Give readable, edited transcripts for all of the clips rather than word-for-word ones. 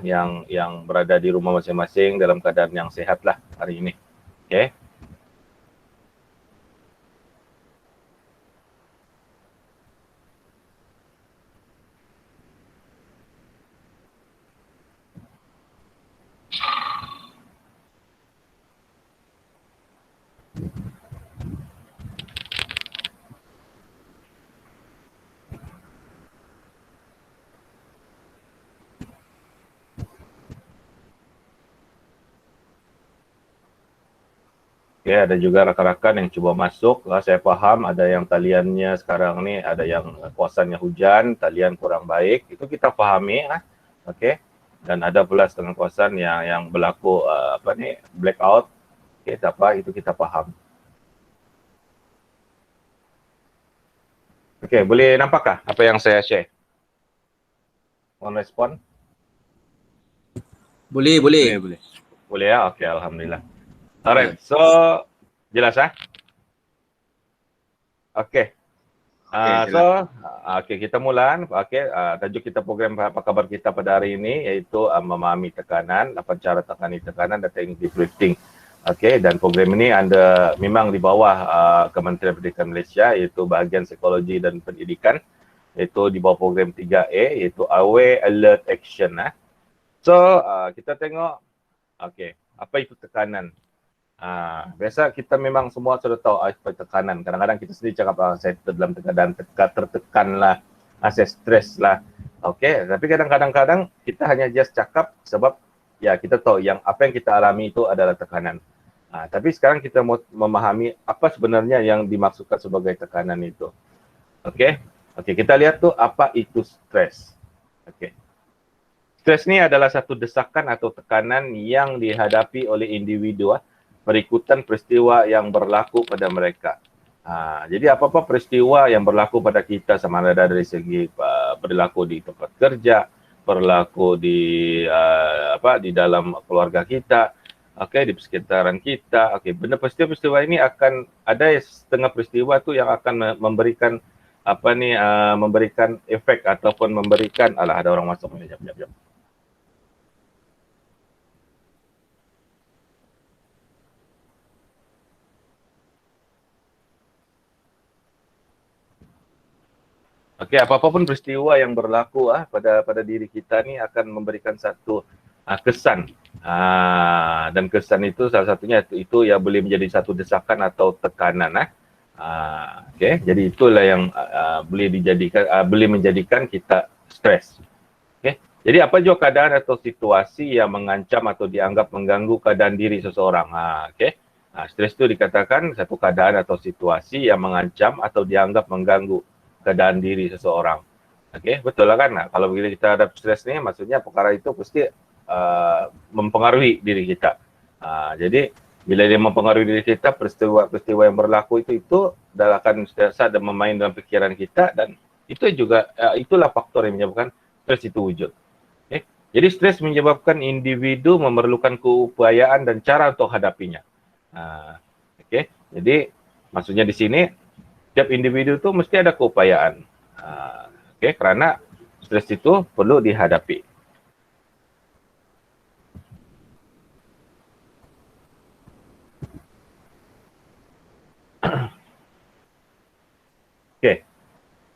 yang berada di rumah masing-masing dalam keadaan yang sehat lah hari ini. Okay. Okay, ada juga rakan-rakan yang cuba masuk. Saya faham ada yang taliannya sekarang ni, ada yang kawasannya hujan, talian kurang baik. Itu kita fahami. Okay. Dan ada pula setengah kawasan yang berlaku blackout. Okay, tak apa, itu kita faham. Okay, boleh nampakkah apa yang saya share? Mohon respon. Boleh. Boleh ya? Okay, Alhamdulillah. Alright, so jelas Okay. Okay, kita mula. Okay, tajuk kita program apa kabar kita pada hari ini iaitu memahami tekanan, apa cara tangani tekanan dan teknik lifting. Okay, dan program ini anda memang di bawah Kementerian Pendidikan Malaysia iaitu bahagian psikologi dan pendidikan, iaitu di bawah program 3A iaitu Aware, Alert, Action. So, kita tengok okay, apa itu tekanan. Biasa kita memang semua sudah tahu apa tekanan. Kadang-kadang kita sendiri cakap saya dalam keadaan tertekan lah, saya stres lah. Okay, tapi kadang-kadang kita hanya just cakap sebab ya kita tahu yang apa yang kita alami itu adalah tekanan. Tapi sekarang kita mau memahami apa sebenarnya yang dimaksudkan sebagai tekanan itu. Okay, kita lihat tuh apa itu stres. Okay. Stres ni adalah satu desakan atau tekanan yang dihadapi oleh individu berikutan peristiwa yang berlaku pada mereka. Jadi apa-apa peristiwa yang berlaku pada kita, sama ada dari segi berlaku di tempat kerja, berlaku di dalam keluarga kita, di sekitaran kita. Benda peristiwa-peristiwa ini akan ada setengah peristiwa tu yang akan memberikan memberikan efek ataupun memberikan ada orang masuk ni, jap. Okey, apa-apa pun peristiwa yang berlaku pada diri kita ni akan memberikan satu kesan. Dan kesan itu salah satunya itu yang boleh menjadi satu desakan atau tekanan. Okey, jadi itulah yang boleh menjadikan kita stres. Okey. Jadi apa juga keadaan atau situasi yang mengancam atau dianggap mengganggu keadaan diri seseorang. Okey. Stres itu dikatakan satu keadaan atau situasi yang mengancam atau dianggap mengganggu keadaan diri seseorang. Okey, betul lah kan? Kalau bila kita ada stres ni, maksudnya perkara itu pasti mempengaruhi diri kita. Jadi bila dia mempengaruhi diri kita, peristiwa-peristiwa yang berlaku itu dah akan sentiasa ada memain dalam fikiran kita, dan itu juga itulah faktor yang menyebabkan stres itu wujud. Okay? Jadi stres menyebabkan individu memerlukan keupayaan dan cara untuk hadapinya. Okey, jadi maksudnya di sini setiap individu tu mesti ada keupayaan. Kerana stres itu perlu dihadapi.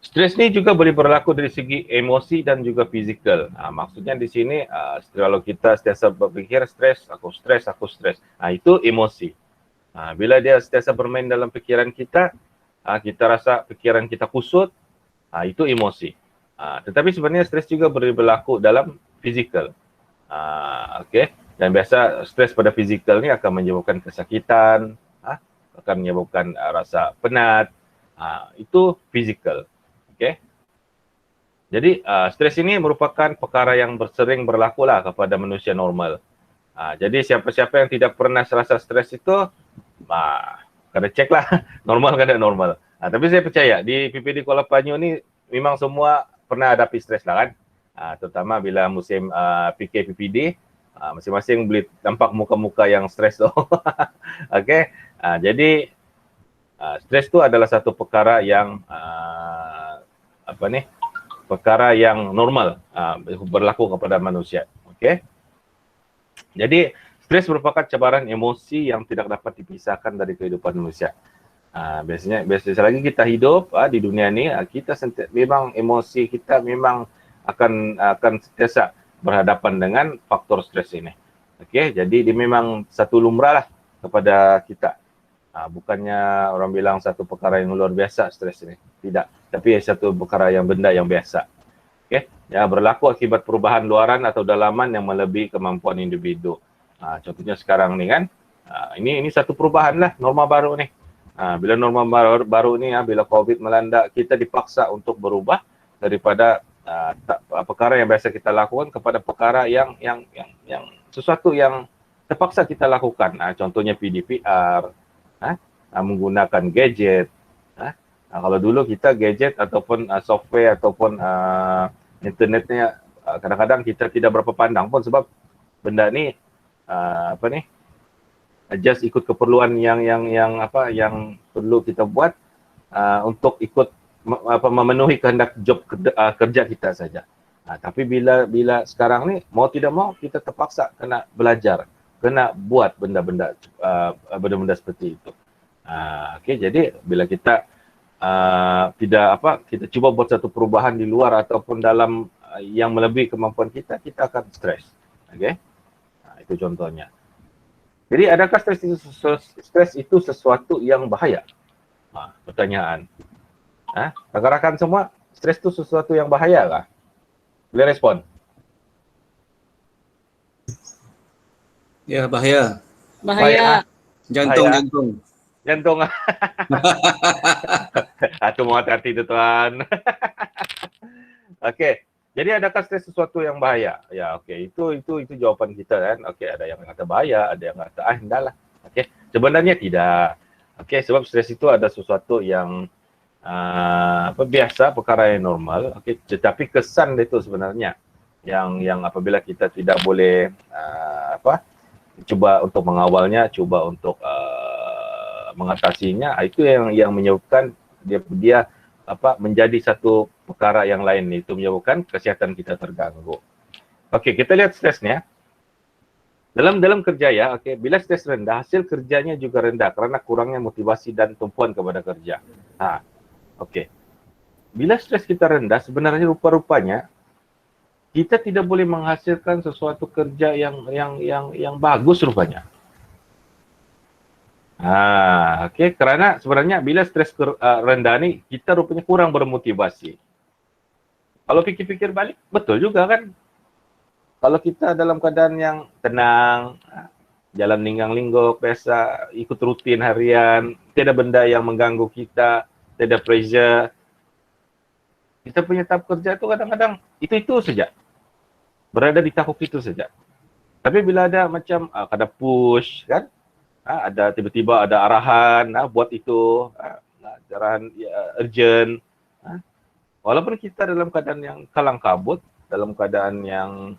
Stres ni juga boleh berlaku dari segi emosi dan juga fizikal. Maksudnya di sini kalau kita sentiasa berfikir aku stres. Itu emosi. Bila dia sentiasa bermain dalam fikiran kita, kita rasa fikiran kita kusut, itu emosi. Tetapi sebenarnya stres juga boleh berlaku dalam fizikal. Dan biasa stres pada fizikal ni akan menyebabkan kesakitan, akan menyebabkan rasa penat, itu fizikal. Jadi stres ini merupakan perkara yang sering berlaku lah kepada manusia normal. Jadi siapa-siapa yang tidak pernah rasa stres itu, kena cek lah, normal kan, normal. Tapi saya percaya di PPD Kuala Panyu ni memang semua pernah hadapi stres lah kan. Terutama bila musim PKPPD, masing-masing boleh nampak muka-muka yang stres tu. Jadi stres tu adalah satu perkara yang perkara yang normal berlaku kepada manusia. Okey. Jadi stres merupakan cabaran emosi yang tidak dapat dipisahkan dari kehidupan manusia. Biasanya lagi kita hidup di dunia ni, kita memang emosi kita memang akan sentiasa berhadapan dengan faktor stres ini. Okey, jadi dia memang satu lumrah lah kepada kita. Bukannya orang bilang satu perkara yang luar biasa stres ini. Tidak, tapi satu perkara yang benda yang biasa. Okey, ya, berlaku akibat perubahan luaran atau dalaman yang melebihi kemampuan individu. Contohnya sekarang ni kan, ini satu perubahan lah, norma baru ni. Bila norma baru ni, bila COVID melanda, kita dipaksa untuk berubah daripada perkara yang biasa kita lakukan kepada perkara yang sesuatu yang terpaksa kita lakukan. Contohnya PDPR, menggunakan gadget. Kalau dulu kita gadget ataupun software ataupun internetnya kadang-kadang kita tidak berapa pandang pun sebab benda ni just ikut keperluan yang perlu kita buat untuk ikut memenuhi kehendak job kerja kita saja. Tapi bila sekarang ni mau tidak mau kita terpaksa kena belajar, kena buat benda-benda seperti itu. Okey, jadi bila kita kita cuba buat satu perubahan di luar ataupun dalam yang melebihi kemampuan kita akan stres. Okey. Itu contohnya. Jadi adakah stres itu sesuatu yang bahaya? Pertanyaan. Rakan-rakan semua, stres itu sesuatu yang bahaya kah? Boleh respon? Ya, bahaya. Bahaya. Jantung. Jantung. Itu mau hati-hati tu tuan. Okey. Jadi adakah stres sesuatu yang bahaya? Ya, okey. Itu jawapan kita kan. Okey, ada yang kata bahaya, ada yang kata hendaklah. Okey. Sebenarnya tidak. Okey, sebab stres itu ada sesuatu yang biasa, perkara yang normal. Okey, tetapi kesan itu sebenarnya yang apabila kita tidak boleh cuba untuk mengawalnya, cuba untuk mengatasinya, itu yang menyebabkan dia menjadi satu perkara yang lain, itu menyebabkan kesihatan kita terganggu. Okey, kita lihat stresnya. Dalam kerja ya, okey, bila stres rendah, hasil kerjanya juga rendah kerana kurangnya motivasi dan tumpuan kepada kerja. Okey. Bila stres kita rendah, sebenarnya rupa-rupanya kita tidak boleh menghasilkan sesuatu kerja yang bagus rupanya. Okey, kerana sebenarnya bila stres rendah ni, kita rupanya kurang bermotivasi. Kalau fikir-fikir balik, betul juga kan? Kalau kita dalam keadaan yang tenang, jalan linggang-linggok, biasa, ikut rutin harian, tidak benda yang mengganggu kita, tidak pressure, kita punya tahap kerja itu kadang-kadang itu saja. Berada di tahap itu saja. Tapi bila ada macam ada push kan, ada tiba-tiba ada arahan, buat itu, arahan urgent. Walaupun kita dalam keadaan yang kalang kabut, dalam keadaan yang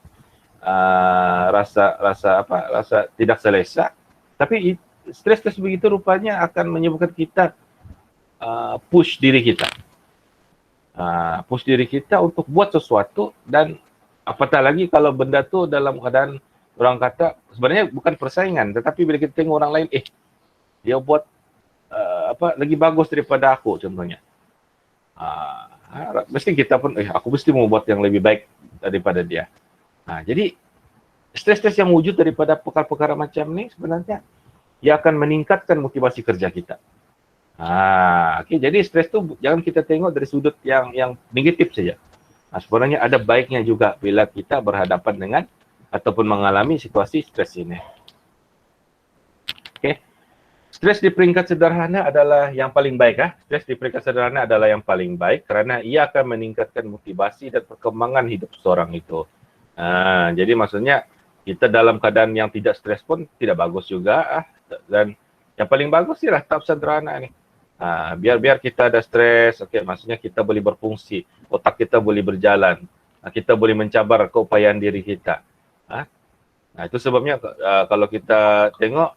rasa tidak selesa, tapi stres begitu rupanya akan menyebabkan kita push diri kita. Push diri kita untuk buat sesuatu, dan apatah lagi kalau benda tu dalam keadaan orang kata sebenarnya bukan persaingan, tetapi bila kita tengok orang lain, dia buat lagi bagus daripada aku contohnya. Mesti kita pun aku mesti mau buat yang lebih baik daripada dia. Jadi stres-stres yang wujud daripada perkara-perkara macam ni sebenarnya ia akan meningkatkan motivasi kerja kita. Okey, jadi stres tu jangan kita tengok dari sudut yang negatif saja. Sebenarnya ada baiknya juga bila kita berhadapan dengan ataupun mengalami situasi stres ini. Okey. Stres di peringkat sederhana adalah yang paling baik. Stres di peringkat sederhana adalah yang paling baik kerana ia akan meningkatkan motivasi dan perkembangan hidup seorang itu. Jadi maksudnya kita dalam keadaan yang tidak stres pun tidak bagus juga. Dan yang paling bagus sih lah tahap sederhana ni. Biar kita ada stres, okey, maksudnya kita boleh berfungsi, otak kita boleh berjalan, kita boleh mencabar keupayaan diri kita. Itu sebabnya kalau kita tengok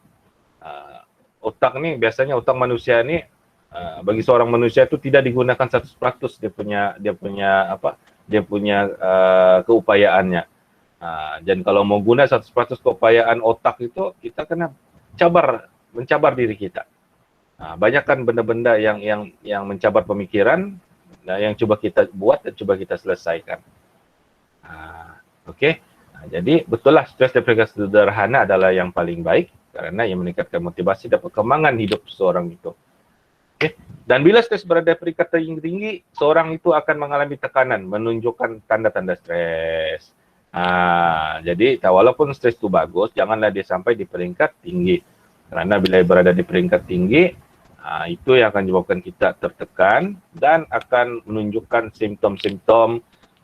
otak ni, biasanya otak manusia ni bagi seorang manusia itu tidak digunakan 100% dia punya dia punya keupayaannya. Dan kalau mau guna 100% keupayaan otak itu, kita kena mencabar diri kita. Banyak kan benda-benda yang mencabar pemikiran, yang coba kita buat dan coba kita selesaikan. Okey. Jadi betul lah, stres daripada sederhana adalah yang paling baik kerana ia meningkatkan motivasi dan perkembangan hidup seseorang itu. Okay. Dan bila stres berada di peringkat tinggi, seorang itu akan mengalami tekanan, menunjukkan tanda-tanda stres. Jadi walaupun stres itu bagus, janganlah dia sampai di peringkat tinggi. Kerana bila berada di peringkat tinggi, itu yang akan menyebabkan kita tertekan dan akan menunjukkan simptom-simptom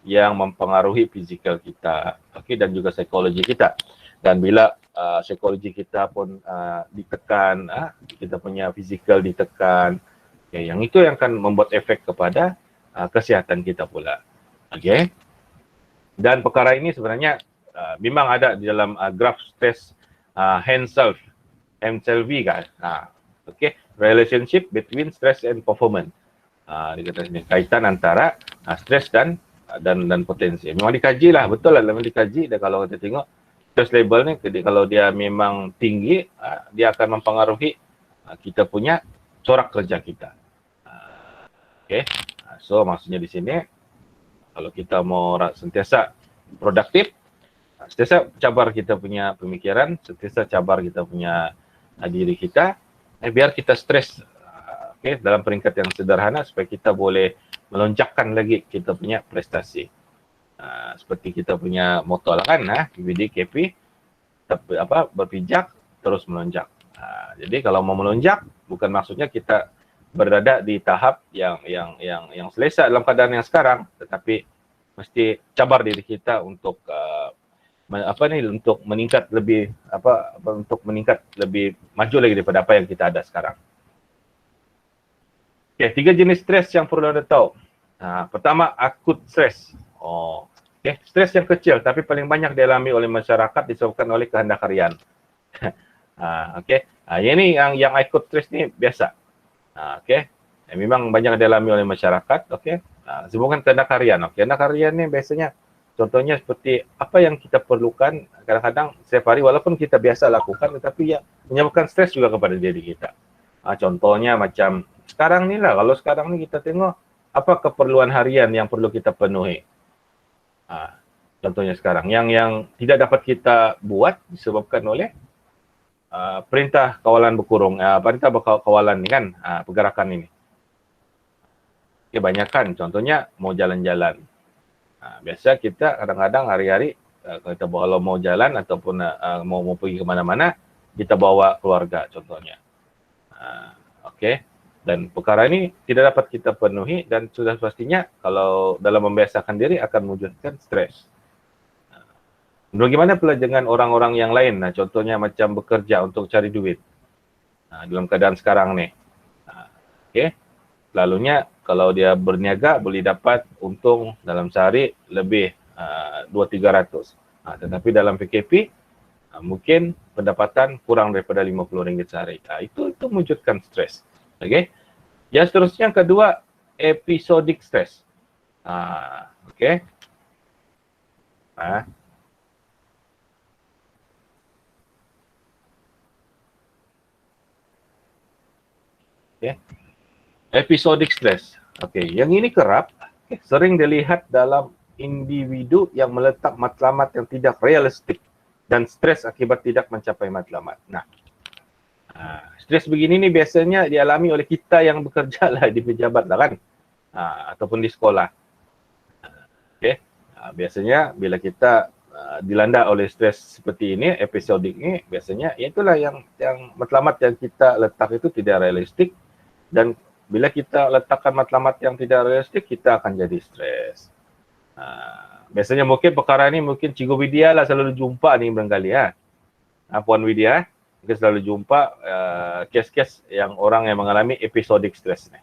yang mempengaruhi fizikal kita, dan juga psikologi kita. Dan bila psikologi kita pun ditekan, kita punya fizikal ditekan, yang itu yang akan membuat efek kepada kesihatan kita pula. Okey. Dan perkara ini sebenarnya memang ada di dalam graf stres Hensel-V kan. Okey, relationship between stress and performance. Dia kata sini kaitan antara stres dan potensi. Memang dikaji lah, betul lah, memang dikaji. Dan kalau kita tengok stress level ni, kalau dia memang tinggi, dia akan mempengaruhi kita punya corak kerja kita. Okey, so maksudnya di sini, kalau kita mau sentiasa produktif, sentiasa cabar kita punya pemikiran, sentiasa cabar kita punya diri kita, biar kita stres dalam peringkat yang sederhana supaya kita boleh melonjakkan lagi kita punya prestasi. Seperti kita punya moto lah kan, PBD KP, berpijak terus melonjak. Jadi kalau mau melonjak, bukan maksudnya kita berada di tahap yang selesa dalam keadaan yang sekarang, tetapi mesti cabar diri kita untuk untuk meningkat lebih untuk meningkat lebih maju lagi daripada apa yang kita ada sekarang. Okey, 3 jenis stres yang perlu anda tahu. Pertama, akut stres. Stres yang kecil tapi paling banyak dialami oleh masyarakat disebabkan oleh kehendak harian. Ini yang akut stres ni biasa. Memang banyak dialami oleh masyarakat. Sebabkan kehendak harian. Kehendak harian ni biasanya contohnya seperti apa yang kita perlukan kadang-kadang setiap hari walaupun kita biasa lakukan, tetapi ya menyebabkan stres juga kepada diri kita. Contohnya macam sekarang ni lah, kalau sekarang ni kita tengok apa keperluan harian yang perlu kita penuhi. Contohnya sekarang yang tidak dapat kita buat disebabkan oleh perintah kawalan berkurung, perintah kawalan ni kan, pergerakan ini. Kebanyakan contohnya mau jalan-jalan. Biasa kita kadang-kadang hari-hari kita kalau mau jalan ataupun mau pergi ke mana-mana, kita bawa keluarga contohnya. Dan perkara ini tidak dapat kita penuhi dan sudah pastinya kalau dalam membiasakan diri akan mewujudkan stres. Bagaimana pula dengan orang-orang yang lain? Contohnya macam bekerja untuk cari duit. Dalam keadaan sekarang ni. Lalunya kalau dia berniaga boleh dapat untung dalam sehari lebih 200-300. Tetapi dalam PKP mungkin pendapatan kurang daripada RM50 sehari. Itu mewujudkan stres. Okey. Yang seterusnya yang kedua, episodik stres. Okey. Episodik stres. Yang ini kerap sering dilihat dalam individu yang meletak matlamat yang tidak realistik dan stres akibat tidak mencapai matlamat. Stres begini ni biasanya dialami oleh kita yang bekerja lah di pejabat lah kan, ataupun di sekolah. Biasanya bila kita dilanda oleh stres seperti ini, episodik ini, biasanya itulah yang matlamat yang kita letak itu tidak realistik, dan bila kita letakkan matlamat yang tidak realistik, kita akan jadi stres. Biasanya mungkin perkara ini mungkin Cikgu Widya lah selalu jumpa ni barangkali Puan Widya, kita selalu jumpa kes-kes yang orang yang mengalami episodik stres ni.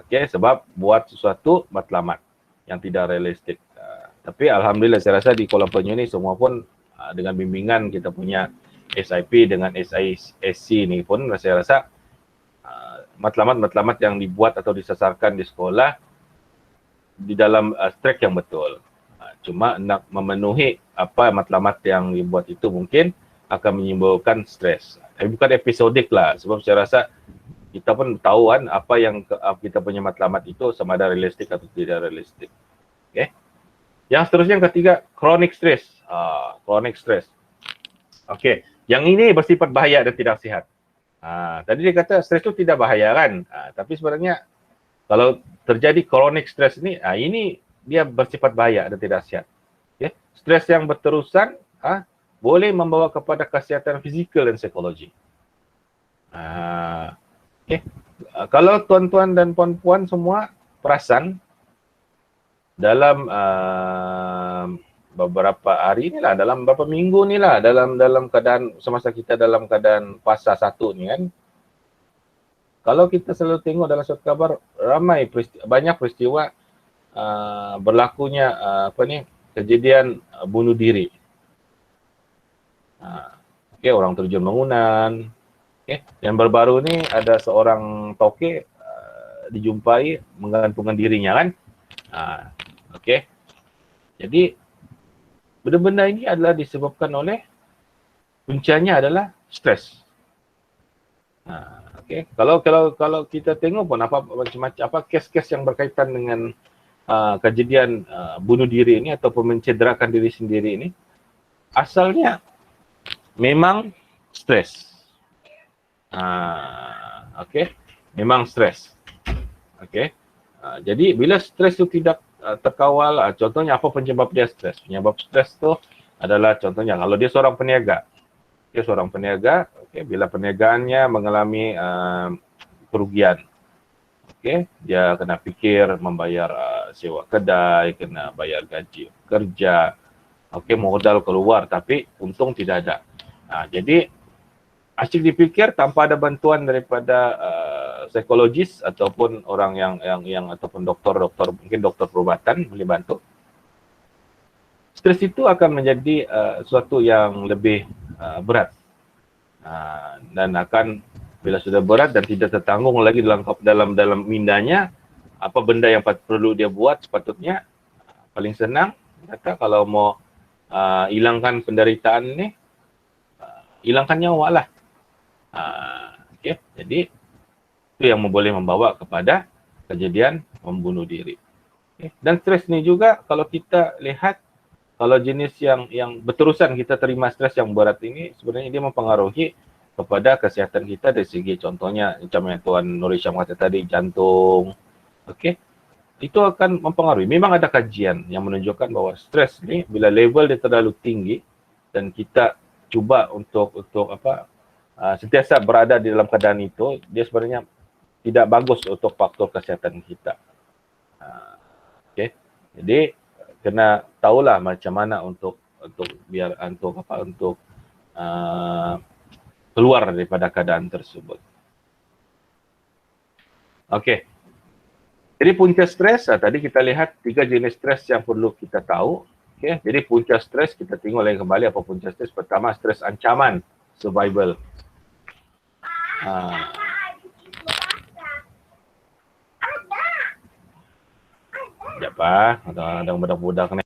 Sebab buat sesuatu matlamat yang tidak realistik. Tapi alhamdulillah saya rasa di Kuala Penyu ni semua pun dengan bimbingan kita punya SIP dengan SISC ni pun saya rasa matlamat-matlamat yang dibuat atau disasarkan di sekolah di dalam track yang betul. Cuma nak memenuhi apa matlamat yang dibuat itu mungkin akan menimbulkan stres. Tapi bukan episodik lah, sebab saya rasa kita pun tahu kan apa yang kita punya matlamat itu sama ada realistik atau tidak realistik. Okay. Yang seterusnya yang ketiga, chronic stress. Chronic stress. Okay. Yang ini bersifat bahaya dan tidak sihat. Tadi dia kata stres itu tidak bahaya kan, tapi sebenarnya kalau terjadi chronic stress ini dia bersifat bahaya dan tidak sehat. Okay. Stres yang berterusan boleh membawa kepada kesihatan fizikal dan psikologi. Okay. Kalau tuan-tuan dan puan-puan semua perasan dalam beberapa hari ni lah, dalam beberapa minggu ni lah, dalam keadaan semasa kita dalam keadaan fasa 1 ni kan, kalau kita selalu tengok dalam surat khabar banyak peristiwa berlakunya kejadian bunuh diri. Okay, orang terjun bangunan. Okay. Yang baru-baru ni ada seorang toke dijumpai menggantungkan dirinya kan. Okay. Jadi benda-benda ini adalah disebabkan oleh puncanya adalah stres. Okay. Kalau kita tengok pun apa kes-kes yang berkaitan dengan kejadian bunuh diri ini ataupun mencederakan diri sendiri ini, asalnya memang stres. Okay. Memang stres. Okay. Jadi bila stres itu tidak terkawal, contohnya apa penyebab dia stres? Penyebab stres itu adalah contohnya kalau dia seorang peniaga. Dia seorang peniaga, okay, bila perniagaannya mengalami kerugian. Okay, dia kena fikir membayar sewa kedai, kena bayar gaji kerja. Okay, modal keluar tapi untung tidak ada. Jadi asyik dipikir tanpa ada bantuan daripada psikologis ataupun orang yang ataupun doktor mungkin dokter perubatan boleh bantu. Stres itu akan menjadi sesuatu yang lebih berat dan akan bila sudah berat dan tidak tertanggung lagi dalam mindanya, apa benda yang perlu dia buat sepatutnya paling senang kata kalau mau hilangkan penderitaan ni, hilangkan nyawa lah. Okay. Jadi itu yang boleh membawa kepada kejadian membunuh diri. Okay. Dan stres ni juga kalau kita lihat, kalau jenis yang berterusan kita terima stres yang berat ini, sebenarnya dia mempengaruhi kepada kesihatan kita dari segi contohnya macam yang Tuan Nur Hisham kata tadi, jantung. Okey. Itu akan mempengaruhi. Memang ada kajian yang menunjukkan bahawa stres ni bila level dia terlalu tinggi dan kita cuba untuk sentiasa berada di dalam keadaan itu, dia sebenarnya tidak bagus untuk faktor kesihatan kita. Okey. Jadi kena tahulah macam mana untuk keluar daripada keadaan tersebut. Okey. Jadi punca stres, tadi kita lihat 3 jenis stres yang perlu kita tahu. Okey. Jadi punca stres kita tengok lagi kembali apa punca stres. Pertama, stres ancaman, survival. Sekejap ada budak-budak ni.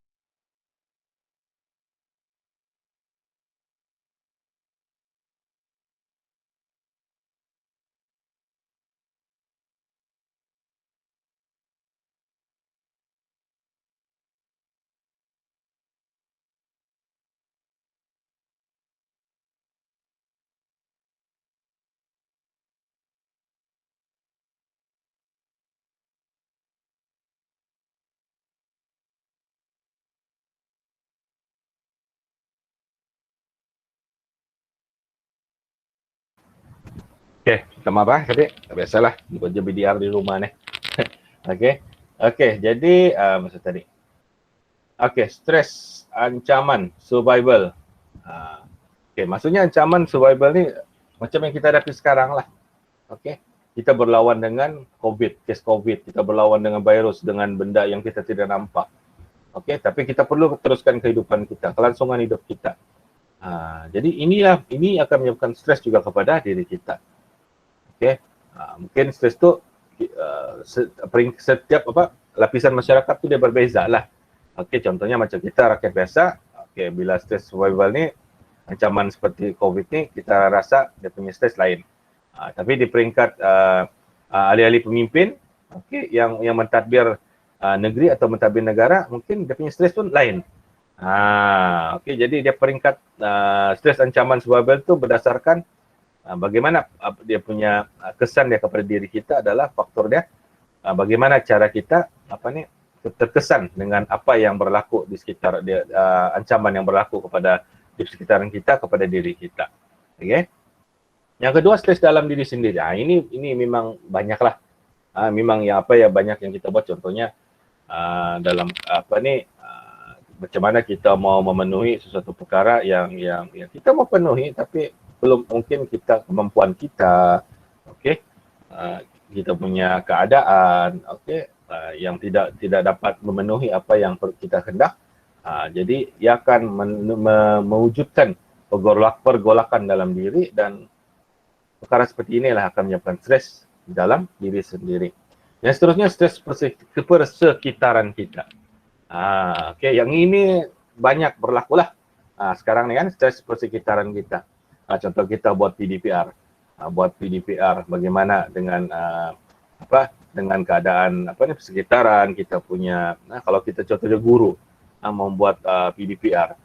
Okey, minta maaf adik. Biasalah, kerja BDR di rumah ni. Okey, jadi masa tadi. Okey, stres, ancaman, survival. Okey, maksudnya ancaman survival ni macam yang kita hadapi sekarang lah. Okey, kita berlawan dengan COVID, kes COVID. Kita berlawan dengan virus, dengan benda yang kita tidak nampak. Okey, tapi kita perlu teruskan kehidupan kita, kelangsungan hidup kita. Jadi ini akan menyebabkan stres juga kepada diri kita. Okey, mungkin stres tu setiap lapisan masyarakat tu dia berbeza lah. Okey, contohnya macam kita rakyat biasa, okey, bila stres survival ni, ancaman seperti COVID ni, kita rasa dia punya stres lain. Tapi di peringkat ahli-ahli pemimpin, okey, yang mentadbir negeri atau mentadbir negara, mungkin dia punya stres pun lain. Okey, jadi dia peringkat stres ancaman survival tu berdasarkan bagaimana dia punya kesan dia kepada diri kita adalah faktor dia bagaimana cara kita terkesan dengan apa yang berlaku di sekitar dia, ancaman yang berlaku kepada di sekitaran kita, kepada diri kita. Okey. Yang kedua, stres dalam diri sendiri. Ini memang banyaklah. Memang yang banyak yang kita buat, contohnya dalam macam mana kita mau memenuhi sesuatu perkara yang kita mau penuhi tapi belum mungkin kemampuan kita, okey, kita punya keadaan, okey, yang tidak dapat memenuhi apa yang kita hendak. Jadi ia akan mewujudkan pergolakan dalam diri, dan perkara seperti inilah akan menyebabkan stres dalam diri sendiri. Yang seterusnya, stres persekitaran kita. Okey, yang ini banyak berlakulah sekarang ni kan, stres persekitaran kita. Contoh kita buat PDPR. Bagaimana dengan dengan keadaan persekitaran kita punya. Kalau kita contohnya guru membuat PDPR.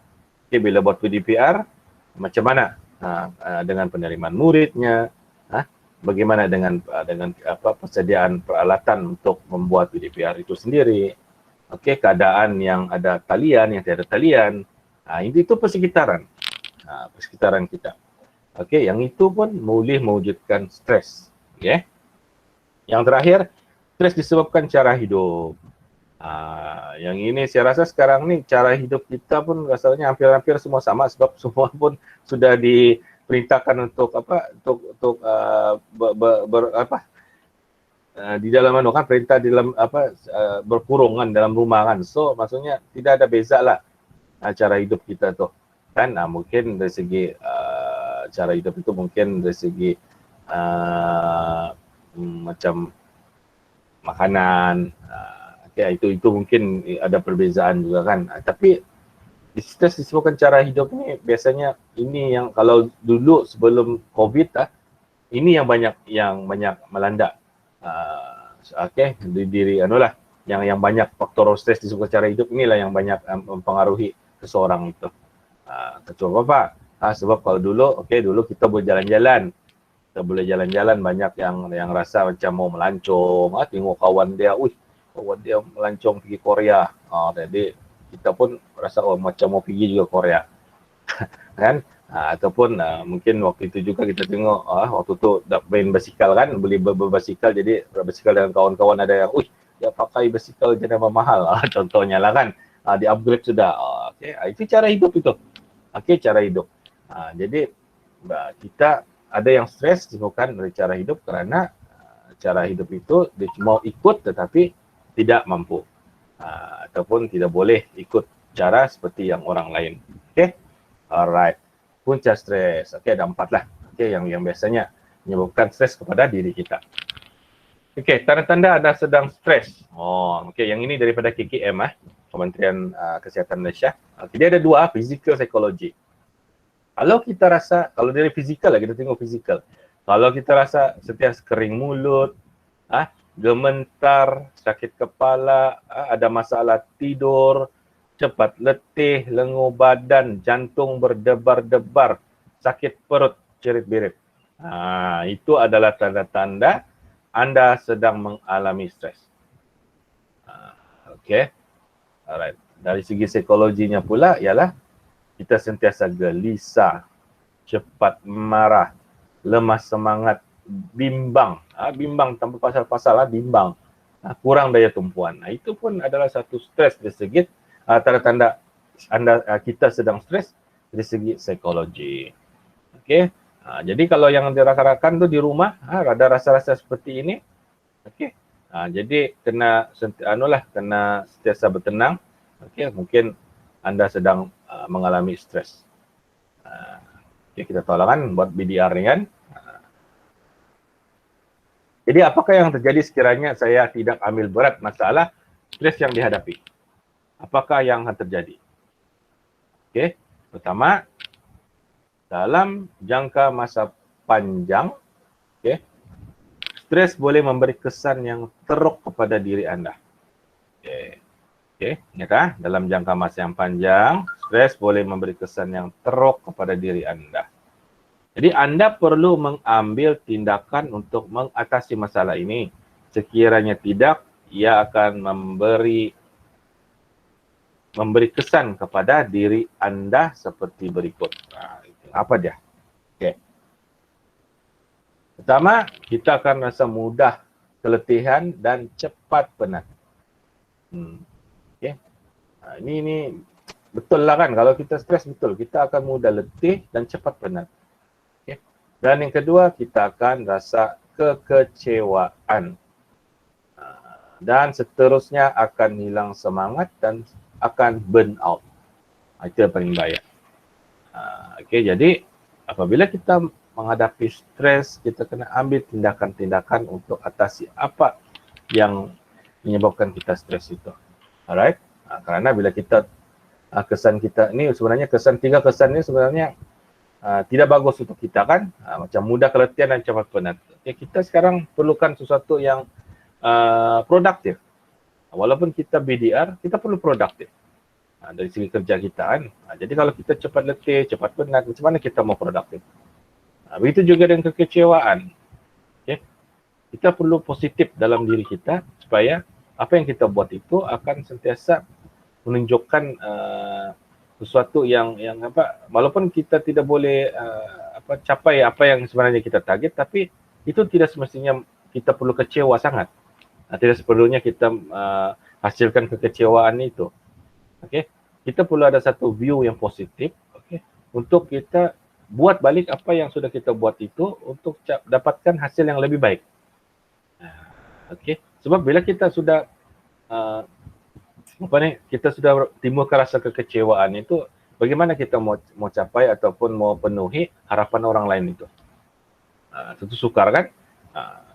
Okay, bila buat PDPR, macam mana dengan penerimaan muridnya, bagaimana dengan persediaan peralatan untuk membuat PDPR itu sendiri. Okey, keadaan yang ada talian, yang tiada talian. Itu persekitaran. Persekitaran kita. Okey, yang itu pun boleh mewujudkan stres. Okey. Yang terakhir, stres disebabkan cara hidup. Yang ini saya rasa sekarang ni cara hidup kita pun rasanya hampir-hampir semua sama, sebab semua pun sudah diperintahkan untuk di dalam perintah di dalam berkurungan dalam rumah kan. So maksudnya tidak ada beza lah cara hidup kita tu kan. Mungkin dari segi cara hidup itu mungkin dari segi macam makanan, itu mungkin ada perbezaan juga kan. Tapi stres disebabkan cara hidup ni biasanya ini yang kalau dulu sebelum COVID ini yang banyak melanda. Di diri yang banyak faktor stres disebabkan cara hidup, inilah yang banyak mempengaruhi seseorang itu. Contoh apa? Sebab kalau dulu kita boleh jalan-jalan. Kita boleh jalan-jalan, banyak yang rasa macam mau melancong, tengok kawan dia, kawan dia melancong pergi Korea. Jadi kita pun rasa macam mau pergi juga Korea. Kan? Ataupun mungkin waktu itu juga kita tengok waktu tu main basikal kan, beli berbasikal, jadi berbasikal dengan kawan-kawan ada yang dia pakai basikal jenis mahal. Contohnya lah kan, di upgrade sudah. Itu cara hidup itu. Cara hidup. Jadi kita ada yang stres disebabkan dari cara hidup kerana cara hidup itu dia mau ikut tetapi tidak mampu. Ataupun tidak boleh ikut cara seperti yang orang lain. Alright. Punca stres. Ada 4 lah. Yang biasanya menyebabkan stres kepada diri kita. Tanda-tanda anda sedang stres. Yang ini daripada KKM, Kementerian Kesihatan Malaysia. Dia ada 2, physical, psychology. Kalau kita rasa, kalau dari fizikal lah, kita tengok fizikal. Kalau kita rasa setiap kering mulut, gementar, sakit kepala, ada masalah tidur, cepat letih, lenguh badan, jantung berdebar-debar, sakit perut, cerit-berit. Itu adalah tanda-tanda anda sedang mengalami stres. Alright. Dari segi psikologinya pula ialah kita sentiasa gelisah, cepat marah, lemah semangat, bimbang. Bimbang tanpa pasal-pasal, bimbang. Kurang daya tumpuan. Itu pun adalah satu stres dari segi tanda-tanda kita sedang stres dari segi psikologi. Jadi kalau yang dirasakan tu di rumah, ada rasa-rasa seperti ini. Jadi kena sentiasa bertenang. Mungkin anda sedang mengalami stres. Kita tolakkan buat BDR ni kan. Jadi apakah yang terjadi sekiranya saya tidak ambil berat masalah stres yang dihadapi. Apakah yang akan terjadi? Okey, pertama, dalam jangka masa panjang, okey, stres boleh memberi kesan yang teruk kepada diri anda. Okey. Okey, ingat dalam jangka masa yang panjang, stres boleh memberi kesan yang teruk kepada diri anda. Jadi anda perlu mengambil tindakan untuk mengatasi masalah ini. Sekiranya tidak, ia akan memberi kesan kepada diri anda seperti berikut. Apa dia? Okay. Pertama, kita akan rasa mudah keletihan dan cepat penat. Okay. Ini betul lah kan, kalau kita stres betul, kita akan mudah letih dan cepat penat. Okay. Dan yang kedua, kita akan rasa kekecewaan. Dan seterusnya akan hilang semangat dan akan burn out. Itu yang paling bahaya. Okey, jadi apabila kita menghadapi stres, kita kena ambil tindakan-tindakan untuk atasi apa yang menyebabkan kita stres itu. Alright? Kerana bila kita kesan kita ni sebenarnya tiga kesan ni sebenarnya tidak bagus untuk kita kan. Macam mudah keletihan dan cepat penat. Okay, kita sekarang perlukan sesuatu yang produktif. Walaupun kita BDR, kita perlu produktif dari segi kerja kita kan. Jadi kalau kita cepat letih, cepat penat, macam mana kita mau produktif? Begitu juga dengan kekecewaan. Okay? Kita perlu positif dalam diri kita supaya apa yang kita buat itu akan sentiasa menunjukkan sesuatu yang apa, walaupun kita tidak boleh capai apa yang sebenarnya kita target, tapi itu tidak semestinya kita perlu kecewa sangat. Tidak seperlunya kita hasilkan kekecewaan itu. Okay? Kita perlu ada satu view yang positif, okay, untuk kita buat balik apa yang sudah kita buat itu untuk dapatkan hasil yang lebih baik. Okay? Sebab bila kita sudah kita sudah timbulkan rasa kekecewaan itu, bagaimana kita mau capai ataupun mau penuhi harapan orang lain itu? Tentu sukar kan?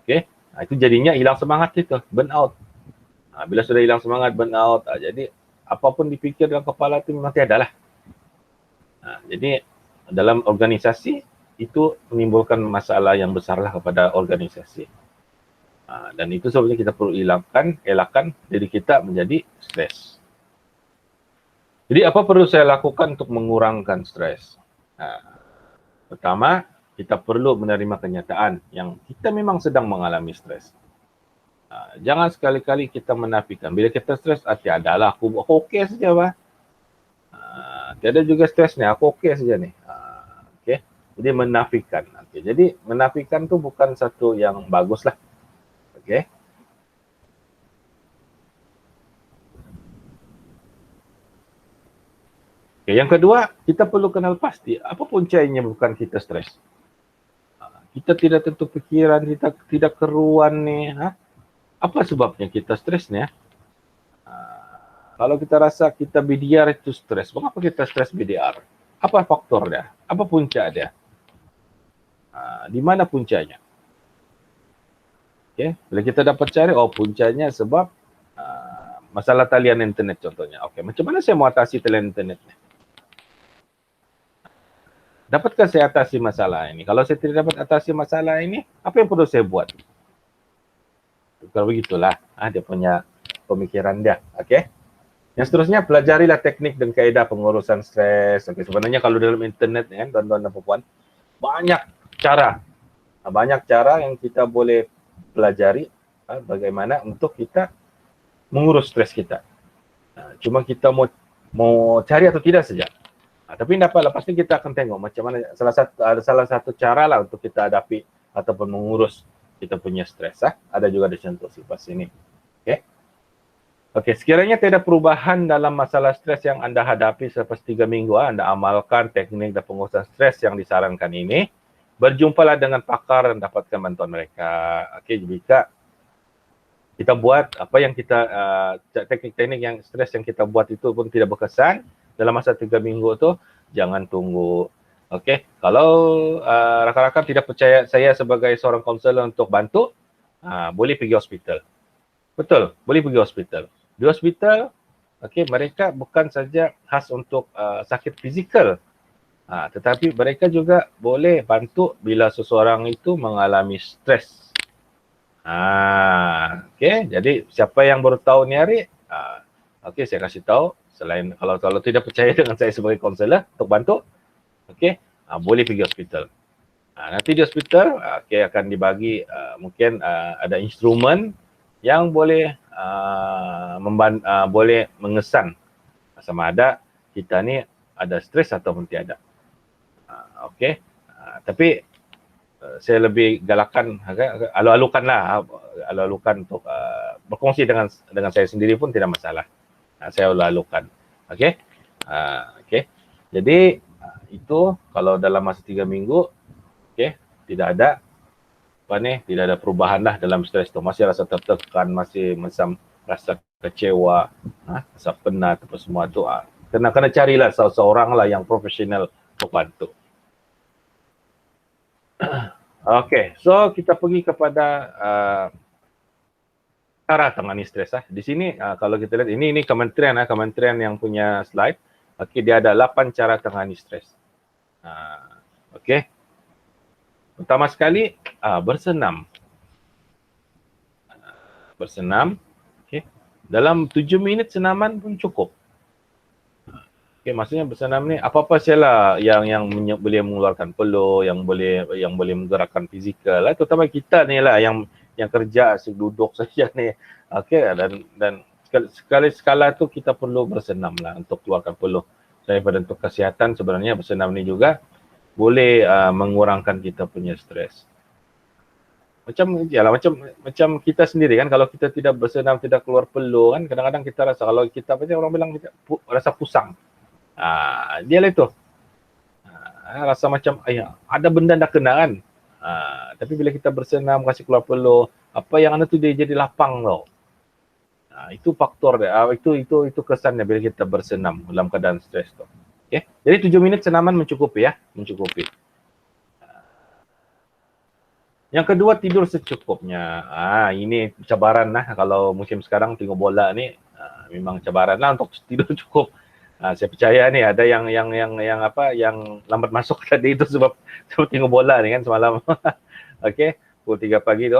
Okay? Itu jadinya hilang semangat itu, burn out. Bila sudah hilang semangat, burn out, jadi apapun dipikir dalam kepala itu memang tiada lah. Jadi dalam organisasi itu menimbulkan masalah yang besarlah kepada organisasi. Dan itu sebabnya kita perlu elakkan diri kita menjadi stres. Jadi apa perlu saya lakukan untuk mengurangkan stres? Pertama, kita perlu menerima kenyataan yang kita memang sedang mengalami stres. Jangan sekali-kali kita menafikan. Bila kita stres, tiadalah, aku okey saja, Pak. Tiada juga stres ni, aku okey saja ni. Okay. Jadi menafikan. Okay. Jadi menafikan tu bukan satu yang bagus lah. Okay. Okay. Yang kedua, kita perlu kenal pasti apa puncanya bukan kita stres. Kita tidak tentu fikiran, kita tidak keruan ni. Apa sebabnya kita stres ni? Kalau kita rasa kita BDR itu stres, mengapa kita stres BDR? Apa faktor dia? Apa punca dia? Di mana puncanya? Okay. Bila kita dapat cari, puncanya sebab masalah talian internet contohnya. Okay. Macam mana saya mau atasi talian internet ni? Dapatkah saya atasi masalah ini? Kalau saya tidak dapat atasi masalah ini, apa yang perlu saya buat? Kalau begitulah, dia punya pemikiran dia. Okay. Yang seterusnya, pelajarilah teknik dan kaedah pengurusan stres. Okay. Sebenarnya kalau dalam internet, tuan-tuan dan puan, banyak cara yang kita boleh pelajari bagaimana untuk kita mengurus stres kita. Cuma kita mau cari atau tidak saja. Tapi dapatlah, pasti kita akan tengok macam mana salah satu cara lah untuk kita hadapi ataupun mengurus kita punya stres. Ada juga disentuh sifat sini. Okey, sekiranya tidak ada perubahan dalam masalah stres yang anda hadapi selepas 3 minggu, anda amalkan teknik dan pengurusan stres yang disarankan ini, berjumpalah dengan pakar dan dapatkan bantuan mereka. Okey, jika kita buat apa yang kita teknik-teknik yang stres yang kita buat itu pun tidak berkesan dalam masa 3 minggu tu, jangan tunggu. Okey, kalau rakan-rakan tidak percaya saya sebagai seorang konselor untuk bantu, boleh pergi hospital. Betul, boleh pergi hospital. Di hospital, okey, mereka bukan saja khas untuk sakit fizikal, tetapi mereka juga boleh bantu bila seseorang itu mengalami stres. Okey, jadi siapa yang baru tahu ni hari, okey saya kasih tahu, selain kalau tidak percaya dengan saya sebagai kaunselor untuk bantu, okey, boleh pergi hospital. Nanti di hospital, okey akan dibagi mungkin ada instrumen yang boleh boleh mengesan sama ada kita ni ada stres ataupun tiada. Okey, tapi saya lebih galakkan alu-alukanlah untuk berkongsi dengan saya sendiri pun tidak masalah. Saya alu-alukan. Okey. Okey. Jadi itu kalau dalam masa 3 minggu okey, tidak ada tidak ada perubahan lah dalam stres tu. Masih rasa tertekan, masih macam rasa kecewa, rasa penat apa semua tu. Kena carilah seseorang lah yang profesional untuk bantu. Okey, so kita pergi kepada cara tangani stres. Di sini kalau kita lihat ini kementerian yang punya slide. Okey, dia ada 8 cara tangani stres. Okey. Pertama sekali bersenam. Bersenam. Okey. Dalam 7 minit senaman pun cukup. Okey, maksudnya bersenam ni apa-apa sajalah yang boleh mengeluarkan peluh, yang boleh menggerakkan fizikal lah, terutama kita ni lah yang kerja asyik duduk saja ni. Okey, dan sekali-sekala tu kita perlu bersenam lah untuk keluarkan peluh. Daripada untuk kesihatan sebenarnya bersenam ni juga boleh mengurangkan kita punya stres. Macam kita sendiri kan, kalau kita tidak bersenam, tidak keluar peluh kan, kadang-kadang kita rasa, kalau kita macam orang bilang kita rasa pusang. Dia lah itu. Rasa macam ada benda nak kena kan. Tapi bila kita bersenam, kasih keluar peluh, apa yang ada tu dia jadi lapang tau. Itu faktor dia. Itu kesannya bila kita bersenam dalam keadaan stres tu. Okay? Jadi 7 minit senaman mencukupi ya, mencukupi. Yang kedua, tidur secukupnya. Ini cabaran lah kalau musim sekarang tengok bola ni, memang cabaran lah untuk tidur cukup. Saya percaya ni ada yang lambat masuk tadi itu sebab tengok bola ni kan semalam. Okey, pukul 3 pagi tu.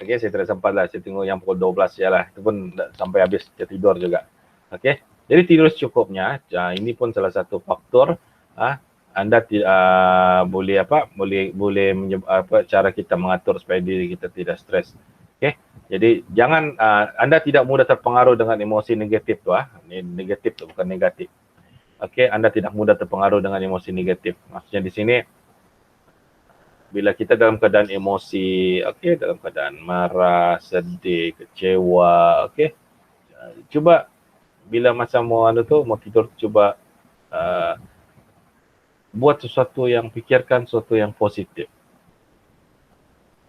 Okey, saya tidak sempat lah, saya tengok yang pukul 12 je lah. Itu pun sampai habis saya tidur juga. Okey, jadi tidur secukupnya. Ini pun salah satu faktor anda boleh cara kita mengatur supaya diri kita tidak stres. Okey. Jadi jangan anda tidak mudah terpengaruh dengan emosi negatif tu. Ini negatif tu, bukan negatif. Okey, anda tidak mudah terpengaruh dengan emosi negatif. Maksudnya di sini bila kita dalam keadaan emosi, okey, dalam keadaan marah, sedih, kecewa, okey. Cuba bila masa mau tidur, cuba buat sesuatu yang fikirkan sesuatu yang positif.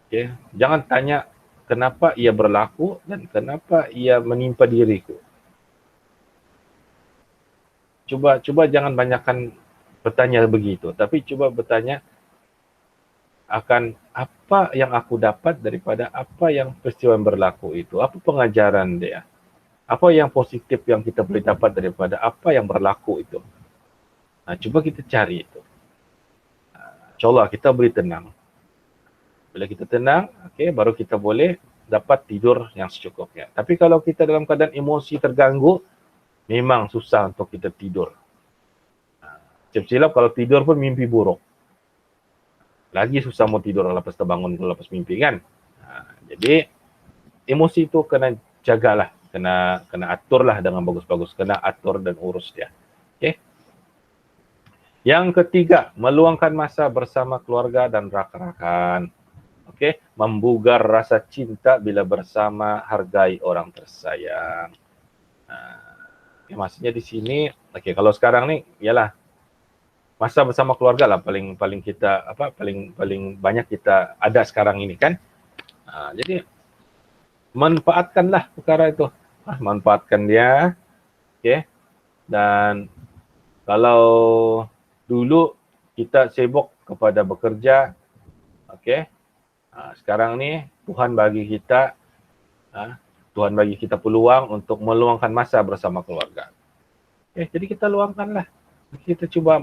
Okey, jangan tanya kenapa ia berlaku dan kenapa ia menimpa diriku. Cuba jangan banyakkan bertanya begitu, tapi cuba bertanya akan apa yang aku dapat daripada apa yang peristiwa yang berlaku itu, apa pengajaran dia, apa yang positif yang kita boleh dapat daripada apa yang berlaku itu. Cuba kita cari itu. InsyaAllah kita boleh tenang. Bila kita tenang, okay, baru kita boleh dapat tidur yang secukupnya. Tapi kalau kita dalam keadaan emosi terganggu, memang susah untuk kita tidur. Silap kalau tidur pun mimpi buruk. Lagi susah mau tidur lepas terbangun, lepas mimpi kan. Jadi emosi itu kena jagalah, kena aturlah dengan bagus-bagus, kena atur dan urus dia. Okay. Yang ketiga, meluangkan masa bersama keluarga dan rakan-rakan. Okey, membugar rasa cinta bila bersama, hargai orang tersayang. Maksudnya di sini, okey, kalau sekarang ni ialah masa bersama keluarga lah paling kita paling banyak kita ada sekarang ini kan. Jadi manfaatkanlah perkara itu. Manfaatkan dia. Okey. Dan kalau dulu kita sibuk kepada bekerja, okey. Sekarang ni Tuhan bagi kita Tuhan bagi kita peluang untuk meluangkan masa bersama keluarga. Jadi kita luangkanlah. Kita cuba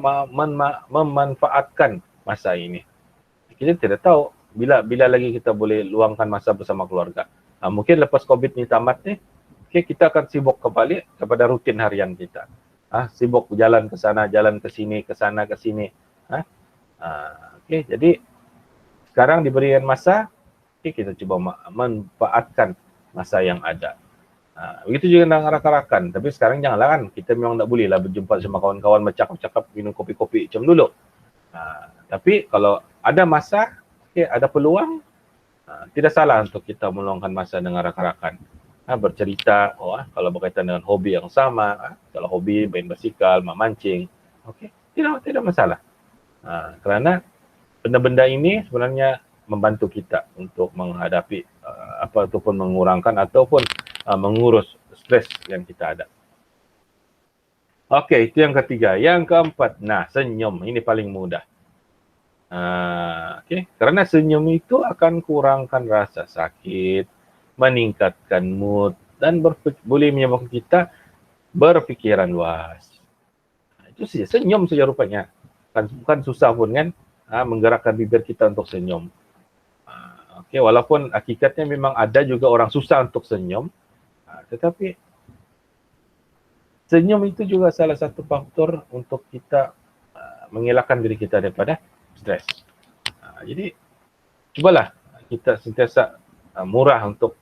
memanfaatkan masa ini. Kita tidak tahu bila lagi kita boleh luangkan masa bersama keluarga. Mungkin lepas COVID ni tamat ni, kita akan sibuk kembali kepada rutin harian kita. Sibuk jalan ke sana, jalan ke sini, ke sana, ke sini. Jadi sekarang diberikan masa, kita cuba manfaatkan masa yang ada. Begitu juga dengan rakan-rakan. Tapi sekarang janganlah kan, kita memang tak boleh lah berjumpa sama kawan-kawan, bercakap-cakap, minum kopi-kopi macam dulu. Tapi kalau ada masa, ada peluang, tidak salah untuk kita meluangkan masa dengan rakan-rakan. Bercerita, kalau berkaitan dengan hobi yang sama, kalau hobi main basikal, memancing, tidak masalah. Kerana benda-benda ini sebenarnya membantu kita untuk menghadapi ataupun mengurangkan ataupun mengurus stres yang kita ada. Itu yang ketiga. Yang keempat, senyum. Ini paling mudah. Kerana senyum itu akan kurangkan rasa sakit, meningkatkan mood dan boleh menyebabkan kita berfikiran luas. Itu saja, senyum saja rupanya. Bukan susah pun kan, menggerakkan bibir kita untuk senyum. Walaupun hakikatnya memang ada juga orang susah untuk senyum, tetapi senyum itu juga salah satu faktor untuk kita mengelakkan diri kita daripada stres. Jadi cubalah kita sentiasa murah untuk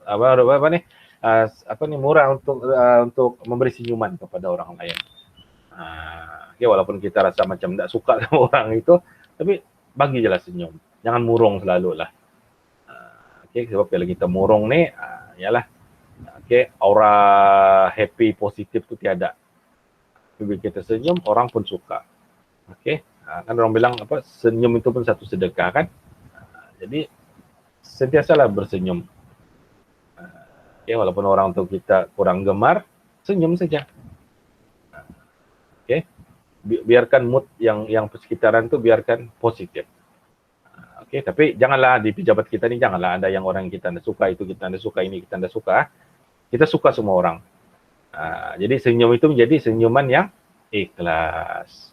murah untuk memberi senyuman kepada orang lain. Walaupun kita rasa macam tak suka sama orang itu, tapi bagi je lah senyum. Jangan murung selalu lah. Sebab kalau kita murung ni, aura happy, positif tu tiada. Bila kita senyum, orang pun suka. Kan orang bilang senyum itu pun satu sedekah kan. Jadi sentiasalah bersenyum. Walaupun orang tu kita kurang gemar, senyum saja. Biarkan mood yang persekitaran tu biarkan positif. Tapi janganlah di pejabat kita ni, janganlah ada yang orang kita tidak suka, itu kita tidak suka, ini kita tidak suka. Kita suka semua orang. Jadi senyum itu menjadi senyuman yang ikhlas.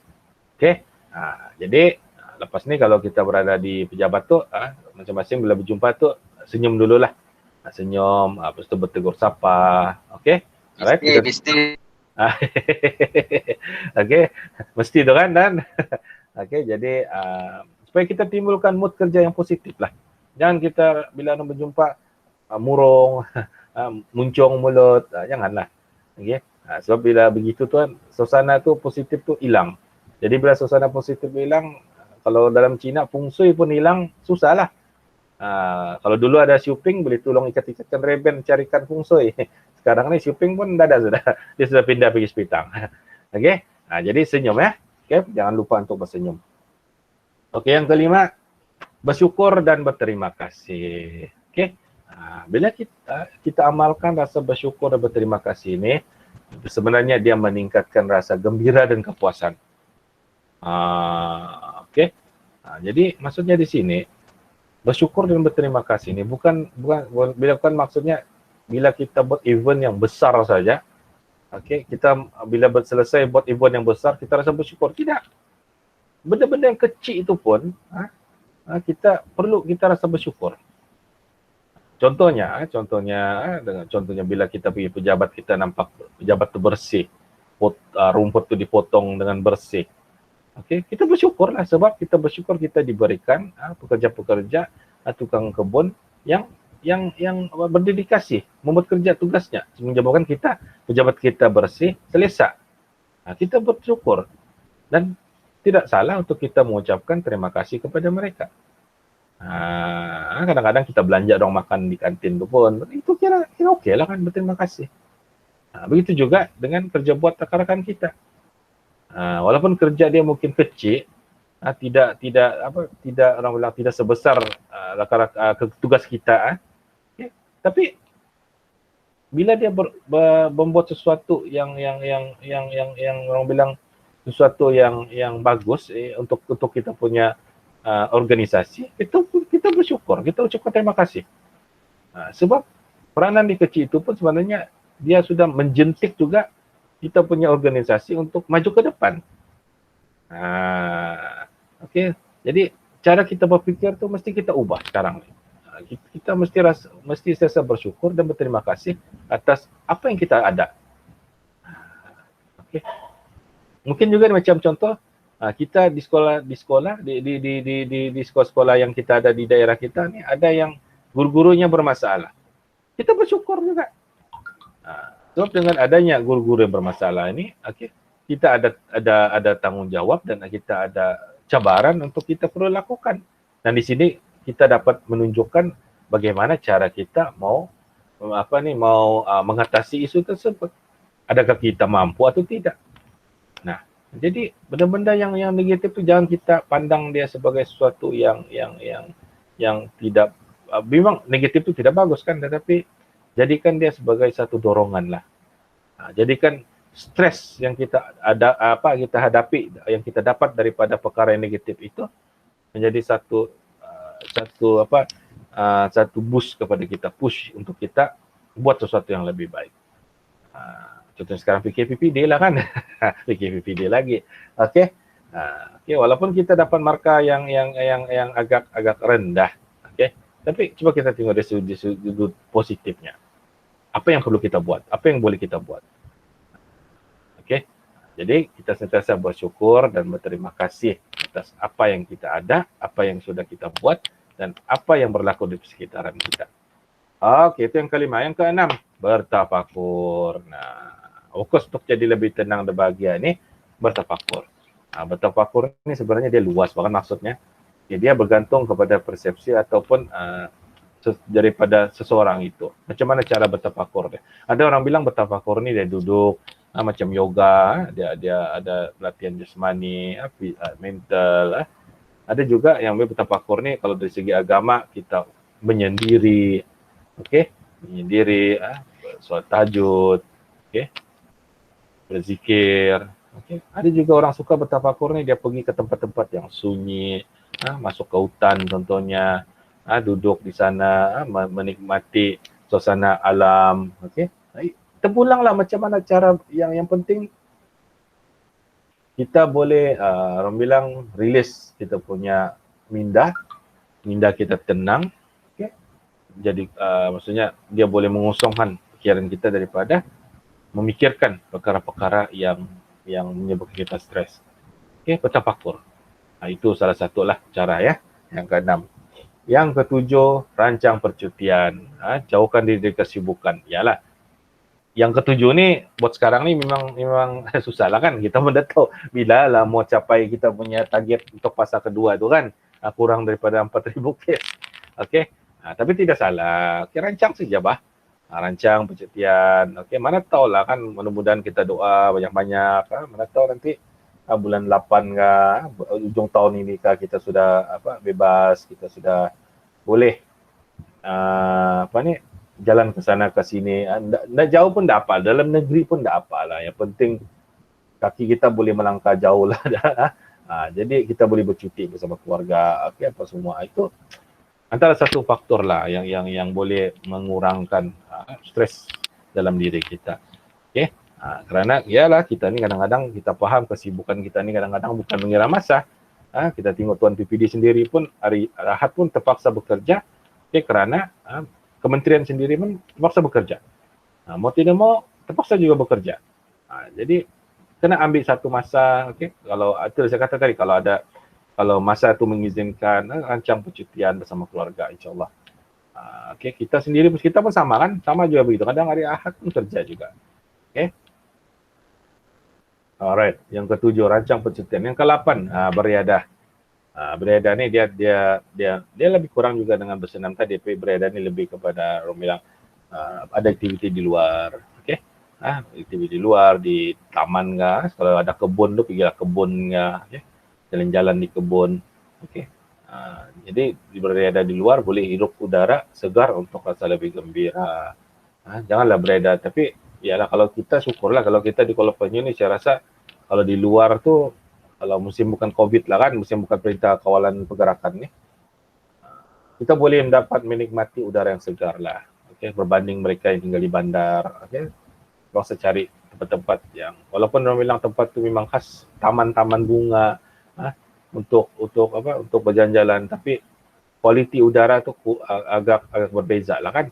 Jadi lepas ni kalau kita berada di pejabat tu, masing-masing bila berjumpa tu senyum dululah. Senyum, lepas tu bertegur sapa. Alright. Mesti. Mesti tu kan, Dan. Jadi supaya kita timbulkan mood kerja yang positif lah. Jangan kita bila nak berjumpa murung, muncung mulut, janganlah. Sebab bila begitu tu kan, suasana tu positif tu hilang. Jadi bila suasana positif hilang, kalau dalam Cina feng shui pun hilang, susah lah. Kalau dulu ada Xiuping, boleh tolong ikat-ikatkan reben, carikan feng shui. Sekarang ni Xiuping pun dah ada sudah. Dia sudah pindah pergi Sepitang. Jadi senyum ya. Jangan lupa untuk bersenyum. Yang kelima, bersyukur dan berterima kasih. Bila kita amalkan rasa bersyukur dan berterima kasih ini, sebenarnya dia meningkatkan rasa gembira dan kepuasan. Jadi maksudnya di sini bersyukur dan berterima kasih ini bukan maksudnya bila kita buat event yang besar saja, kita bila selesai buat event yang besar kita rasa bersyukur. Tidak. Benda-benda yang kecil itu pun kita rasa bersyukur. Contohnya bila kita pergi pejabat, kita nampak pejabat tu bersih, rumput tu dipotong dengan bersih. Kita bersyukurlah sebab kita bersyukur kita diberikan pekerja-pekerja, tukang kebun yang berdedikasi membuat kerja tugasnya menyebabkan pejabat kita bersih, selesa. Kita bersyukur dan tidak salah untuk kita mengucapkan terima kasih kepada mereka. Kadang-kadang kita belanja orang makan di kantin tu pun, itu kira okey lah kan, berterima kasih. Begitu juga dengan kerja buat rakan-rakan kita. Walaupun kerja dia mungkin kecil, tidak orang bilang tidak sebesar tugas kita, tapi bila dia membuat sesuatu yang orang bilang sesuatu yang bagus untuk kita punya organisasi, kita bersyukur, kita ucapkan terima kasih. Sebab peranan dia kecil itu pun sebenarnya dia sudah menjentik juga kita punya organisasi untuk maju ke depan. Okey. Jadi cara kita berfikir tu mesti kita ubah sekarang ni. Kita mesti sentiasa bersyukur dan berterima kasih atas apa yang kita ada. Okey. Mungkin juga macam contoh kita di sekolah yang kita ada di daerah kita ni ada yang guru-gurunya bermasalah. Kita bersyukur juga. Sebab dengan adanya guru-guru yang bermasalah ini, okey, kita ada tanggungjawab dan kita ada cabaran untuk kita perlu lakukan. Dan di sini kita dapat menunjukkan bagaimana cara kita mau mengatasi isu tersebut. Adakah kita mampu atau tidak? Nah, jadi benda-benda yang negatif itu jangan kita pandang dia sebagai sesuatu yang tidak, memang negatif itu tidak bagus kan, tetapi jadikan dia sebagai satu dorongan lah. Jadikan stres yang kita hadapi, yang kita dapat daripada perkara yang negatif itu menjadi satu boost kepada kita, push untuk kita buat sesuatu yang lebih baik. Contohnya sekarang PKPPD lah kan. PKPPD lagi. Okey. Walaupun kita dapat markah yang agak rendah, okey. Tapi cuba kita tengok dari sudut positifnya. Apa yang perlu kita buat? Apa yang boleh kita buat? Okey. Jadi kita sentiasa bersyukur dan berterima kasih atas apa yang kita ada, apa yang sudah kita buat dan apa yang berlaku di sekitaran kita. Okey, itu yang kelima. Yang keenam, bertafakur. Nah, fokus untuk jadi lebih tenang dan bahagia ni bertafakur. Bertafakur ni sebenarnya dia luas bahkan maksudnya. Dia bergantung kepada persepsi ataupun daripada seseorang itu. Macam mana cara bertafakur dia? Ada orang bilang bertafakur ni dia duduk macam yoga, dia ada latihan jasmani, mental. Ada juga yang bertafakur ni kalau dari segi agama kita menyendiri, okey, menyendiri, solat tahajud, okey, berzikir, okey. Ada juga orang suka bertafakur ni dia pergi ke tempat-tempat yang sunyi, masuk ke hutan contohnya, duduk di sana, menikmati suasana alam, okey. Terpulanglah macam mana cara yang penting kita boleh orang bilang release kita punya minda kita tenang, okey. Jadi maksudnya dia boleh mengosongkan fikiran kita daripada memikirkan perkara-perkara yang menyebabkan kita stres. Okey, bertafakur. Itu salah satulah cara ya. Yang keenam. Yang ketujuh, rancang percutian. Jauhkan diri dari kesibukan. Yalah. Yang ketujuh ni buat sekarang ni memang susah lah kan. Kita pun dah tahu bila lah mau capai kita punya target untuk fasa kedua tu kan. Kurang daripada 4,000 kes. Okey. Tapi tidak salah. Okey, rancang saja bah. Rancang percutian. Okey, mana tahulah kan, mudah-mudahan kita doa banyak-banyak. Mana tahu nanti bulan 8 kah, ujung tahun ini kah kita sudah bebas, kita sudah boleh jalan ke sana ke sini. Nak jauh pun tak apa, dalam negeri pun tak apalah. Yang penting kaki kita boleh melangkah jauh lah. Jadi kita boleh bercuti bersama keluarga, okey, apa semua itu antara satu faktor lah yang boleh mengurangkan stres dalam diri kita. Okey. Kerana ialah kita ni kadang-kadang kita faham kesibukan kita ni kadang-kadang bukan mengira masa. Kita tengok Tuan PPD sendiri pun hari Ahad pun terpaksa bekerja, okey, kerana kementerian sendiri pun terpaksa bekerja. Mau tidak mau terpaksa juga bekerja. Jadi kena ambil satu masa, okey. Kalau itu saya kata tadi, kalau masa itu mengizinkan, rancang percutian bersama keluarga, insyaAllah. Okey, kita sendiri kita pun sama kan, sama juga begitu. Kadang hari Ahad pun kerja juga. Okey. Alright, yang ketujuh rancang percutian. Yang ke-8 beriadah. Beriadah ni dia lebih kurang juga dengan bersenam tadi. Tapi beriadah ni lebih kepada orang bilang ada aktiviti di luar. Okey. Aktiviti di luar, di taman kah, kalau ada kebun tu pergilah kebun kah, okey. Jalan-jalan di kebun. Okey. Jadi beriadah di luar boleh hirup udara segar untuk rasa lebih gembira. Janganlah beriadah, tapi ialah kalau kita syukurlah kalau kita di Kuala Penyu ni saya rasa kalau di luar tu kalau musim bukan COVID lah kan, musim bukan perintah kawalan pergerakan ni, kita boleh mendapat menikmati udara yang segar lah. okay, berbanding mereka yang tinggal di bandar. Okay, kau usah cari tempat-tempat yang walaupun orang bilang tempat tu memang khas taman-taman bunga untuk berjalan-jalan, tapi kualiti udara tu agak berbeza lah kan.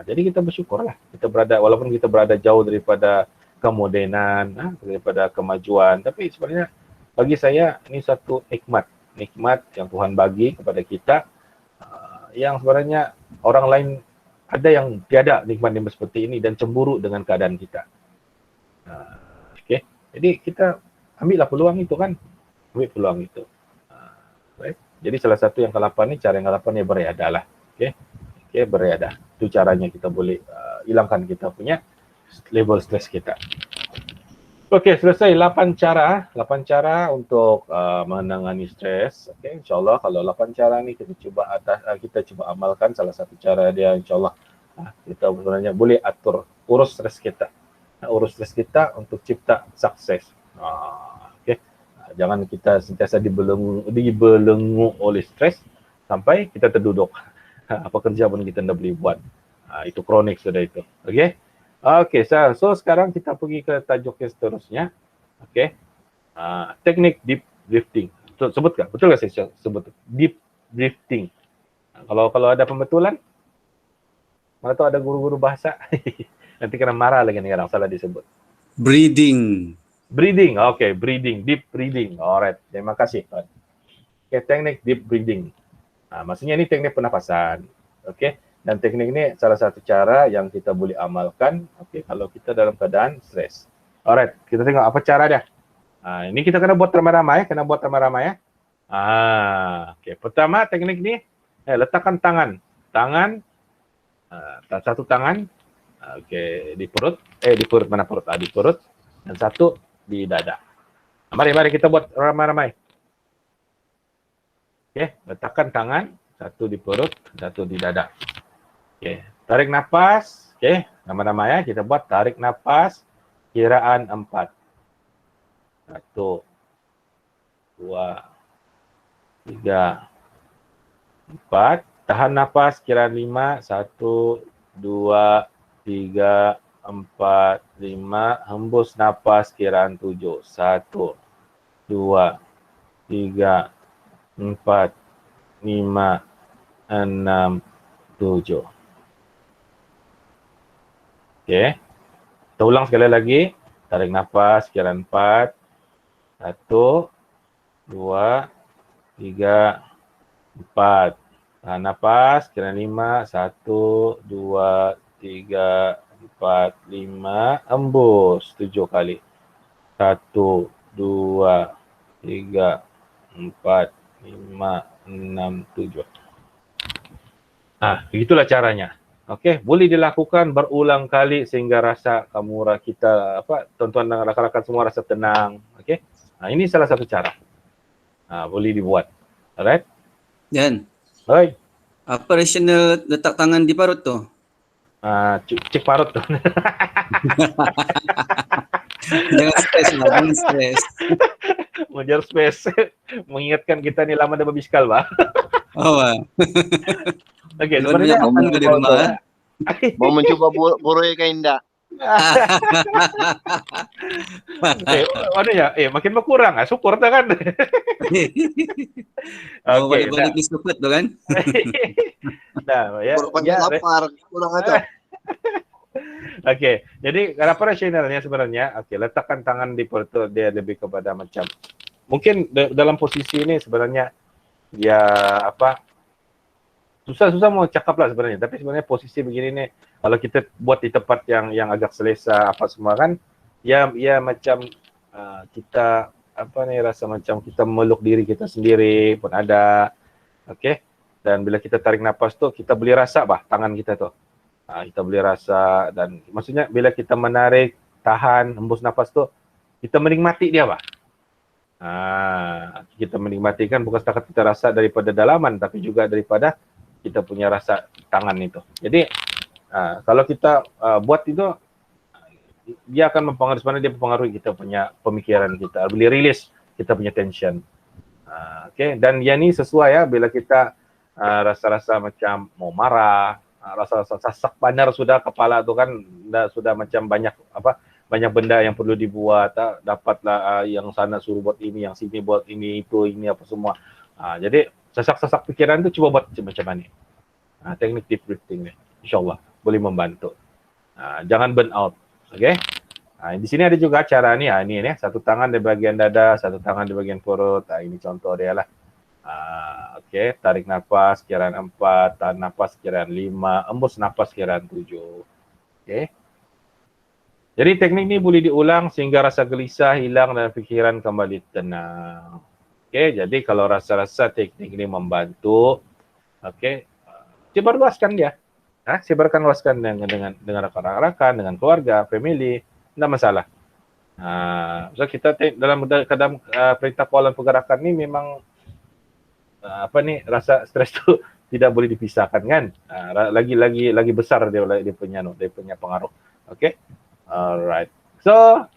Jadi kita bersyukurlah kita berada, walaupun kita berada jauh daripada kemodenan, daripada kemajuan, tapi sebenarnya bagi saya ini satu nikmat yang Tuhan bagi kepada kita, yang sebenarnya orang lain ada yang tiada nikmat seperti ini dan cemburu dengan keadaan kita. Okay. Jadi kita ambillah peluang itu kan, ambil peluang itu. Right? Jadi salah satu yang ke-8 ni, cara yang ke-8 ni beriadah lah. Okay, beriadah. Itu caranya kita boleh hilangkan kita punya level stres kita. Okey, selesai 8 cara untuk menangani stres. Okey, insya-Allah kalau 8 cara ni kita cuba amalkan, salah satu cara dia insya-Allah kita sebenarnya boleh atur urus stres kita. Urus stres kita untuk cipta sukses. Okey. Jangan kita sentiasa dibelenggu oleh stres sampai kita terduduk. Apa kerja pun kita tidak boleh buat. Itu kronik sudah itu. Okey. Okey, so sekarang kita pergi ke tajuk yang seterusnya. Okey. Teknik deep drifting. Sebutkan, betul ke saya sebut deep drifting? Kalau ada pembetulan, mana tahu ada guru-guru bahasa. Nanti kena marah lagi nih orang salah disebut. Breathing. Okey, deep breathing. Alright, terima kasih. Okey, teknik deep breathing. Maksudnya ini teknik pernafasan. Okey. Dan teknik ini salah satu cara yang kita boleh amalkan, okay, kalau kita dalam keadaan stres. Alright, kita tengok apa cara dia. Ini kita kena buat ramai-ramai, ya. Okay. Pertama teknik ni, letakkan tangan, satu tangan, okay, di perut, di perut, dan satu di dada. Mari kita buat ramai-ramai. Okay, letakkan tangan, satu di perut, satu di dada. Okay. Tarik nafas. Okay. Nama-nama ya. Kita buat tarik nafas. Kiraan 4. 1, 2, 3, 4. Tahan nafas. Kiraan 5. 1, 2, 3, 4, 5. Hembus nafas. Kiraan 7. 1, 2, 3, 4, 5, 6, 7. Okey. Kita ulang sekali lagi. Tarik nafas kiraan 4. 1, 2, 3, 4. Tahan nafas kiraan 5. 1, 2, 3, 4, 5. Hembus 7 kali. 1, 2, 3, 4, 5, 6, 7. Begitulah caranya. Okey, boleh dilakukan berulang kali sehingga rasa tuan-tuan dan rakan-rakan semua rasa tenang. Okey. Ini salah satu cara. Boleh dibuat. Alright? Dan Baik. apa rasional letak tangan di parut tu? Cek parut tu. Jangan stres lah, jangan stres. Mengejar space. Mengingatkan kita ni lama dah berbiskal, bah. Okey, sebenarnya apa di rumah? Mau mencoba boroi ke indah? Makin berkurang syukur dah kan. Mau balik-balik disebut tu kan. Dah, ya. Lapar, kurang aja. Okey, jadi apa rasionalnya sebenarnya? Okey, letakkan tangan di perut dia lebih kepada macam mungkin dalam posisi ini sebenarnya dia susah mau cakap lah sebenarnya, tapi sebenarnya posisi begini ni kalau kita buat di tempat yang agak selesa apa semua kan, ya macam kita rasa macam kita meluk diri kita sendiri pun ada. Okey, dan bila kita tarik nafas tu kita boleh rasa tangan kita tu, kita boleh rasa, dan maksudnya bila kita menarik, tahan, hembus nafas tu kita menikmati dia kita menikmati kan, bukan setakat kita rasa daripada dalaman tapi juga daripada kita punya rasa tangan itu. Jadi kalau kita buat itu, dia akan mempengaruhi, sebenarnya dia mempengaruhi kita punya pemikiran kita, boleh release kita punya tension. Okey, dan yang ni sesuai bila kita rasa-rasa macam mau marah, rasa-rasa sasak panar sudah kepala tu kan sudah macam banyak benda yang perlu dibuat, dapatlah yang sana suruh buat ini, yang sini buat ini, itu, ini apa semua. Jadi sasak-sasak pikiran tu cuba buat macam mana. Teknik deep breathing ni, insyaAllah boleh membantu. Jangan burn out, okay? Di sini ada juga cara ni, ini satu tangan di bagian dada, satu tangan di bagian perut. Ini contoh dia lah. Okey, tarik nafas kiraan 4, tahan nafas kiraan 5, embus nafas kiraan 7. Okey. Jadi teknik ni boleh diulang sehingga rasa gelisah hilang dan fikiran kembali tenang. Okey, jadi kalau rasa-rasa teknik ini membantu, okey, sebarluaskan dia. Sebarkan luaskan dengan rakan-rakan, dengan keluarga, family, tidak masalah. So kita dalam perintah kawalan pergerakan ni memang rasa stres tu tidak boleh dipisahkan kan. Lagi besar dia punya pengaruh. Okay, alright. So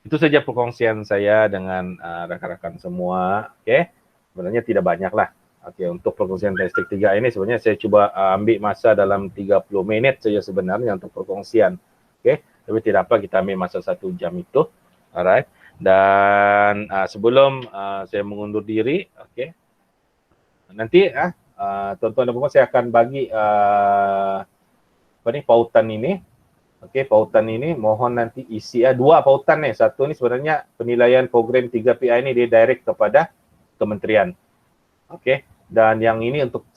itu saja perkongsian saya dengan rakan-rakan semua. Okay, sebenarnya tidak banyak lah. Okay, untuk perkongsian teknik 3 ini sebenarnya saya cuba ambil masa dalam 30 minit saja sebenarnya untuk perkongsian. Okay, tapi tidak apa kita ambil masa 1 jam itu. Alright. Dan sebelum saya mengundur diri, okay, nanti tuan-tuan dan puan saya akan bagi pautan ini. Okey, pautan ini mohon nanti isi 2 pautan ni. Satu ni sebenarnya penilaian program 3PI ni dia direct kepada kementerian. Okey, dan yang ini untuk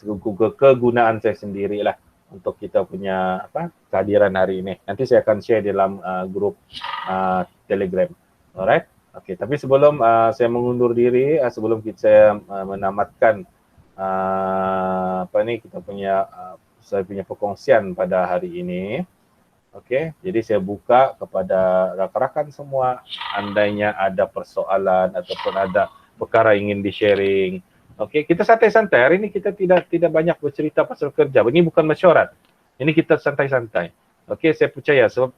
kegunaan saya sendirilah untuk kita punya kehadiran hari ini. Nanti saya akan share dalam grup Telegram. Alright. Okey, tapi sebelum saya mengundur diri, sebelum saya menamatkan kita punya saya punya perkongsian pada hari ini. Okey, jadi saya buka kepada rakan-rakan semua, andainya ada persoalan ataupun ada perkara ingin di-sharing. Okey, kita santai-santai. Hari ini kita tidak banyak bercerita pasal kerja. Ini bukan mesyuarat. Ini kita santai-santai. Okey, saya percaya sebab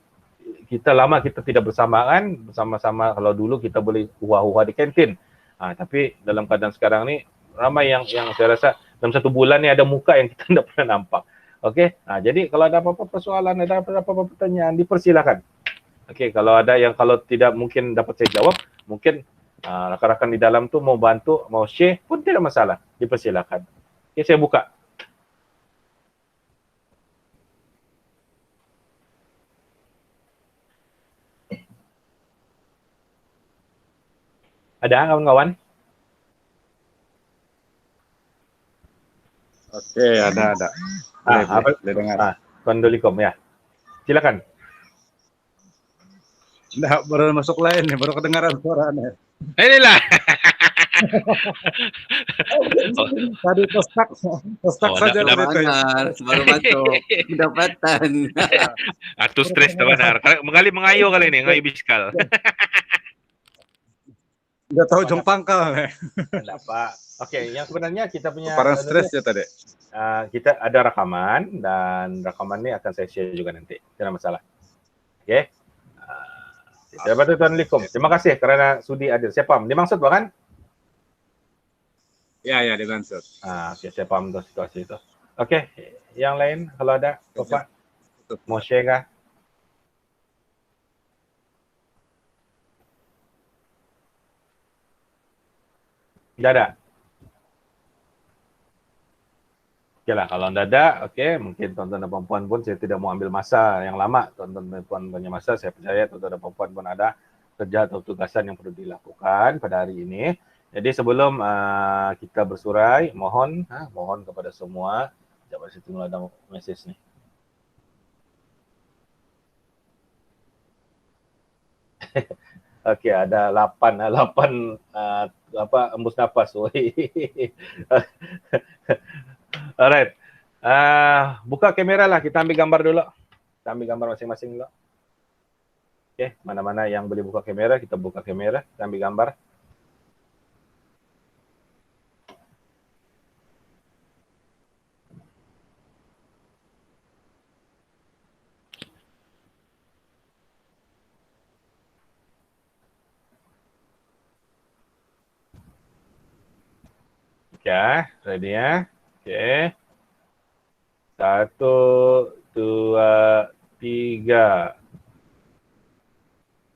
kita lama kita tidak bersamaan, bersama-sama. Kalau dulu kita boleh huah-huah di kantin. Tapi dalam keadaan sekarang ni ramai yang saya rasa dalam 1 bulan ni ada muka yang kita tidak pernah nampak. Okey, jadi kalau ada apa-apa persoalan, ada apa-apa pertanyaan, dipersilakan. Okey, kalau ada yang kalau tidak mungkin dapat saya jawab, mungkin rakan-rakan di dalam tu mau bantu, mau share pun tidak masalah, dipersilakan. Okey, saya buka. Ada kawan-kawan? Okey, ada. Boleh dengar. Tuan Dolikom ya. Silakan. Dah baru masuk lain nih, baru kedengaran suaranya. Inilah. Tadi tostak saja dah baru masuk pendapatan. Atau stres tak benar. Mengayu kali ni, mengayu biskal. Udah tahu jong pangkal nih. Tidak apa. Okey, yang sebenarnya kita punya Parang stres ya tadi. Kita ada rakaman dan rakaman ni akan saya share juga nanti. Tidak masalah. Okey. Terima kasih Tuan Likum. Terima kasih kerana sudi hadir. Saya faham. Dimaksud bukan? Ya, dimaksud. Okey, saya faham tu situasi itu. Okey, yang lain kalau ada Bapak mau share kah? Tidak ada. Okeylah, kalau tidak ada, okey, mungkin tuan-tuan dan puan-puan pun saya tidak mau ambil masa yang lama. Tuan-tuan dan puan punya masa, saya percaya tuan-tuan dan puan-puan pun ada kerja atau tugasan yang perlu dilakukan pada hari ini. Jadi sebelum kita bersurai, mohon kepada semua, sekejap saya tunggu ada mesej ni. Okey, ada 8 embus nafas. Alright. Buka kamera lah, kita ambil gambar dulu. Kita ambil gambar masing-masing dulu. Okey, mana-mana yang boleh buka kamera, kita buka kamera, kita ambil gambar. Okay, ready ya? Okay. 1, 2, 3.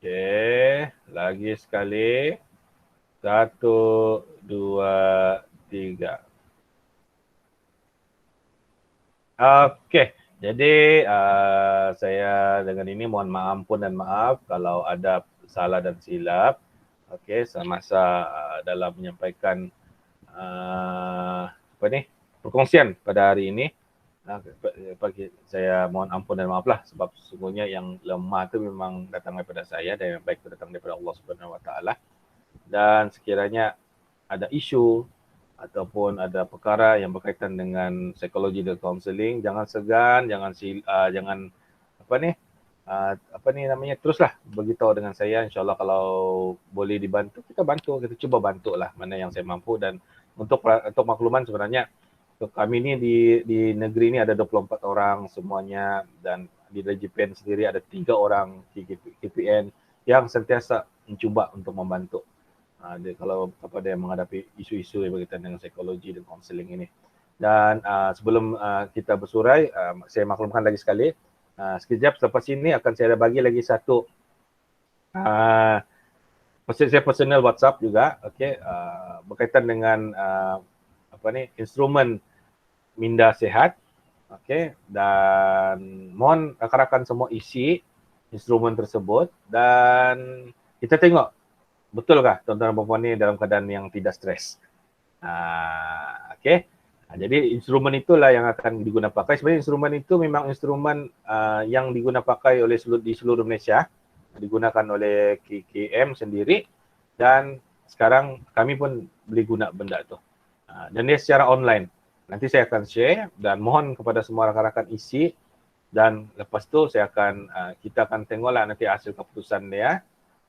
Okey, lagi sekali. 1, 2, 3. Okey, jadi saya dengan ini mohon ampun dan maaf kalau ada salah dan silap. Okey, semasa dalam menyampaikan perkongsian pada hari ini. Saya mohon ampun dan maaf lah sebab sesungguhnya yang lemah itu memang datang daripada saya dan yang baik itu datang daripada Allah Subhanahu Wa Taala. Dan sekiranya ada isu ataupun ada perkara yang berkaitan dengan psikologi dan kaunseling, jangan segan, jangan teruslah beritahu dengan saya. InsyaAllah kalau boleh dibantu, kita bantu, kita cuba bantulah mana yang saya mampu. Dan untuk makluman sebenarnya kami ni di negeri ni ada 24 orang semuanya, dan di DJPN sendiri ada 3 orang KPN yang sentiasa mencuba untuk membantu kalau kepada yang menghadapi isu-isu yang berkaitan dengan psikologi dan kaunseling ini. Dan sebelum kita bersurai, saya maklumkan lagi sekali, sekejap selepas ini akan saya bagi lagi satu saya personal WhatsApp juga, okey, berkaitan dengan instrumen minda sihat, okey, dan mohon rakan-rakan semua isi instrumen tersebut dan kita tengok betulkah tuan-tuan dan puan-puan ni dalam keadaan yang tidak stres. Okey. Jadi instrumen itulah yang akan digunakan pakai. Sebenarnya instrumen itu memang instrumen yang digunakan pakai oleh di seluruh Malaysia, digunakan oleh KKM sendiri, dan sekarang kami pun boleh guna benda tu. Dan dia secara online. Nanti saya akan share dan mohon kepada semua rakan-rakan isi, dan lepas tu kita akan tengoklah nanti hasil keputusan dia.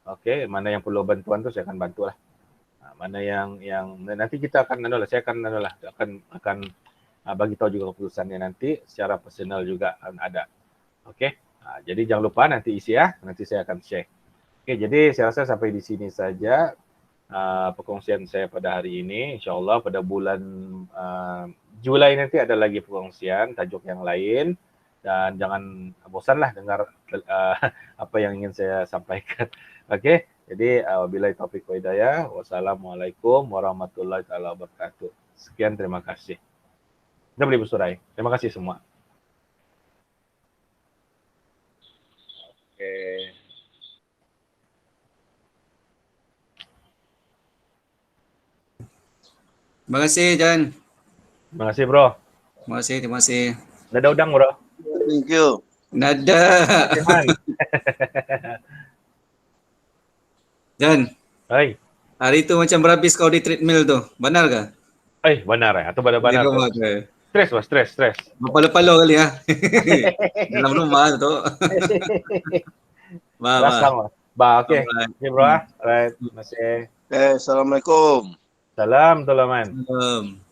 Okey, mana yang perlu bantuan tu saya akan bantulah. Mana yang nanti kita akan saya akan bagi tahu juga keputusannya nanti secara personal juga ada. Okey. Jadi jangan lupa nanti isi ya, nanti saya akan share. Okey, jadi saya rasa sampai di sini saja perkongsian saya pada hari ini. InsyaAllah pada bulan Julai nanti ada lagi perkongsian tajuk yang lain, dan jangan bosanlah dengar apa yang ingin saya sampaikan. Okey, jadi wabillahi taufiq wa hidayah. Wassalamualaikum warahmatullahi wabarakatuh. Sekian, terima kasih. Kita boleh bersurai. Terima kasih semua. Okey. Terima kasih, Jan. Terima kasih, bro. Terima kasih, terima kasih. Ada udang, bro. Thank you. Nada. Jan, Hai. hari tu macam berhabis kau di treadmill tu. Benar ke? Benar tu benar-benar. Di rumah ke? Stres. Berpalo-palo kali ya. Dalam rumah tu. Rasam. Okey. Okey, bro. Alright. Terima kasih. Assalamualaikum. Salam, Tulaman. Salam.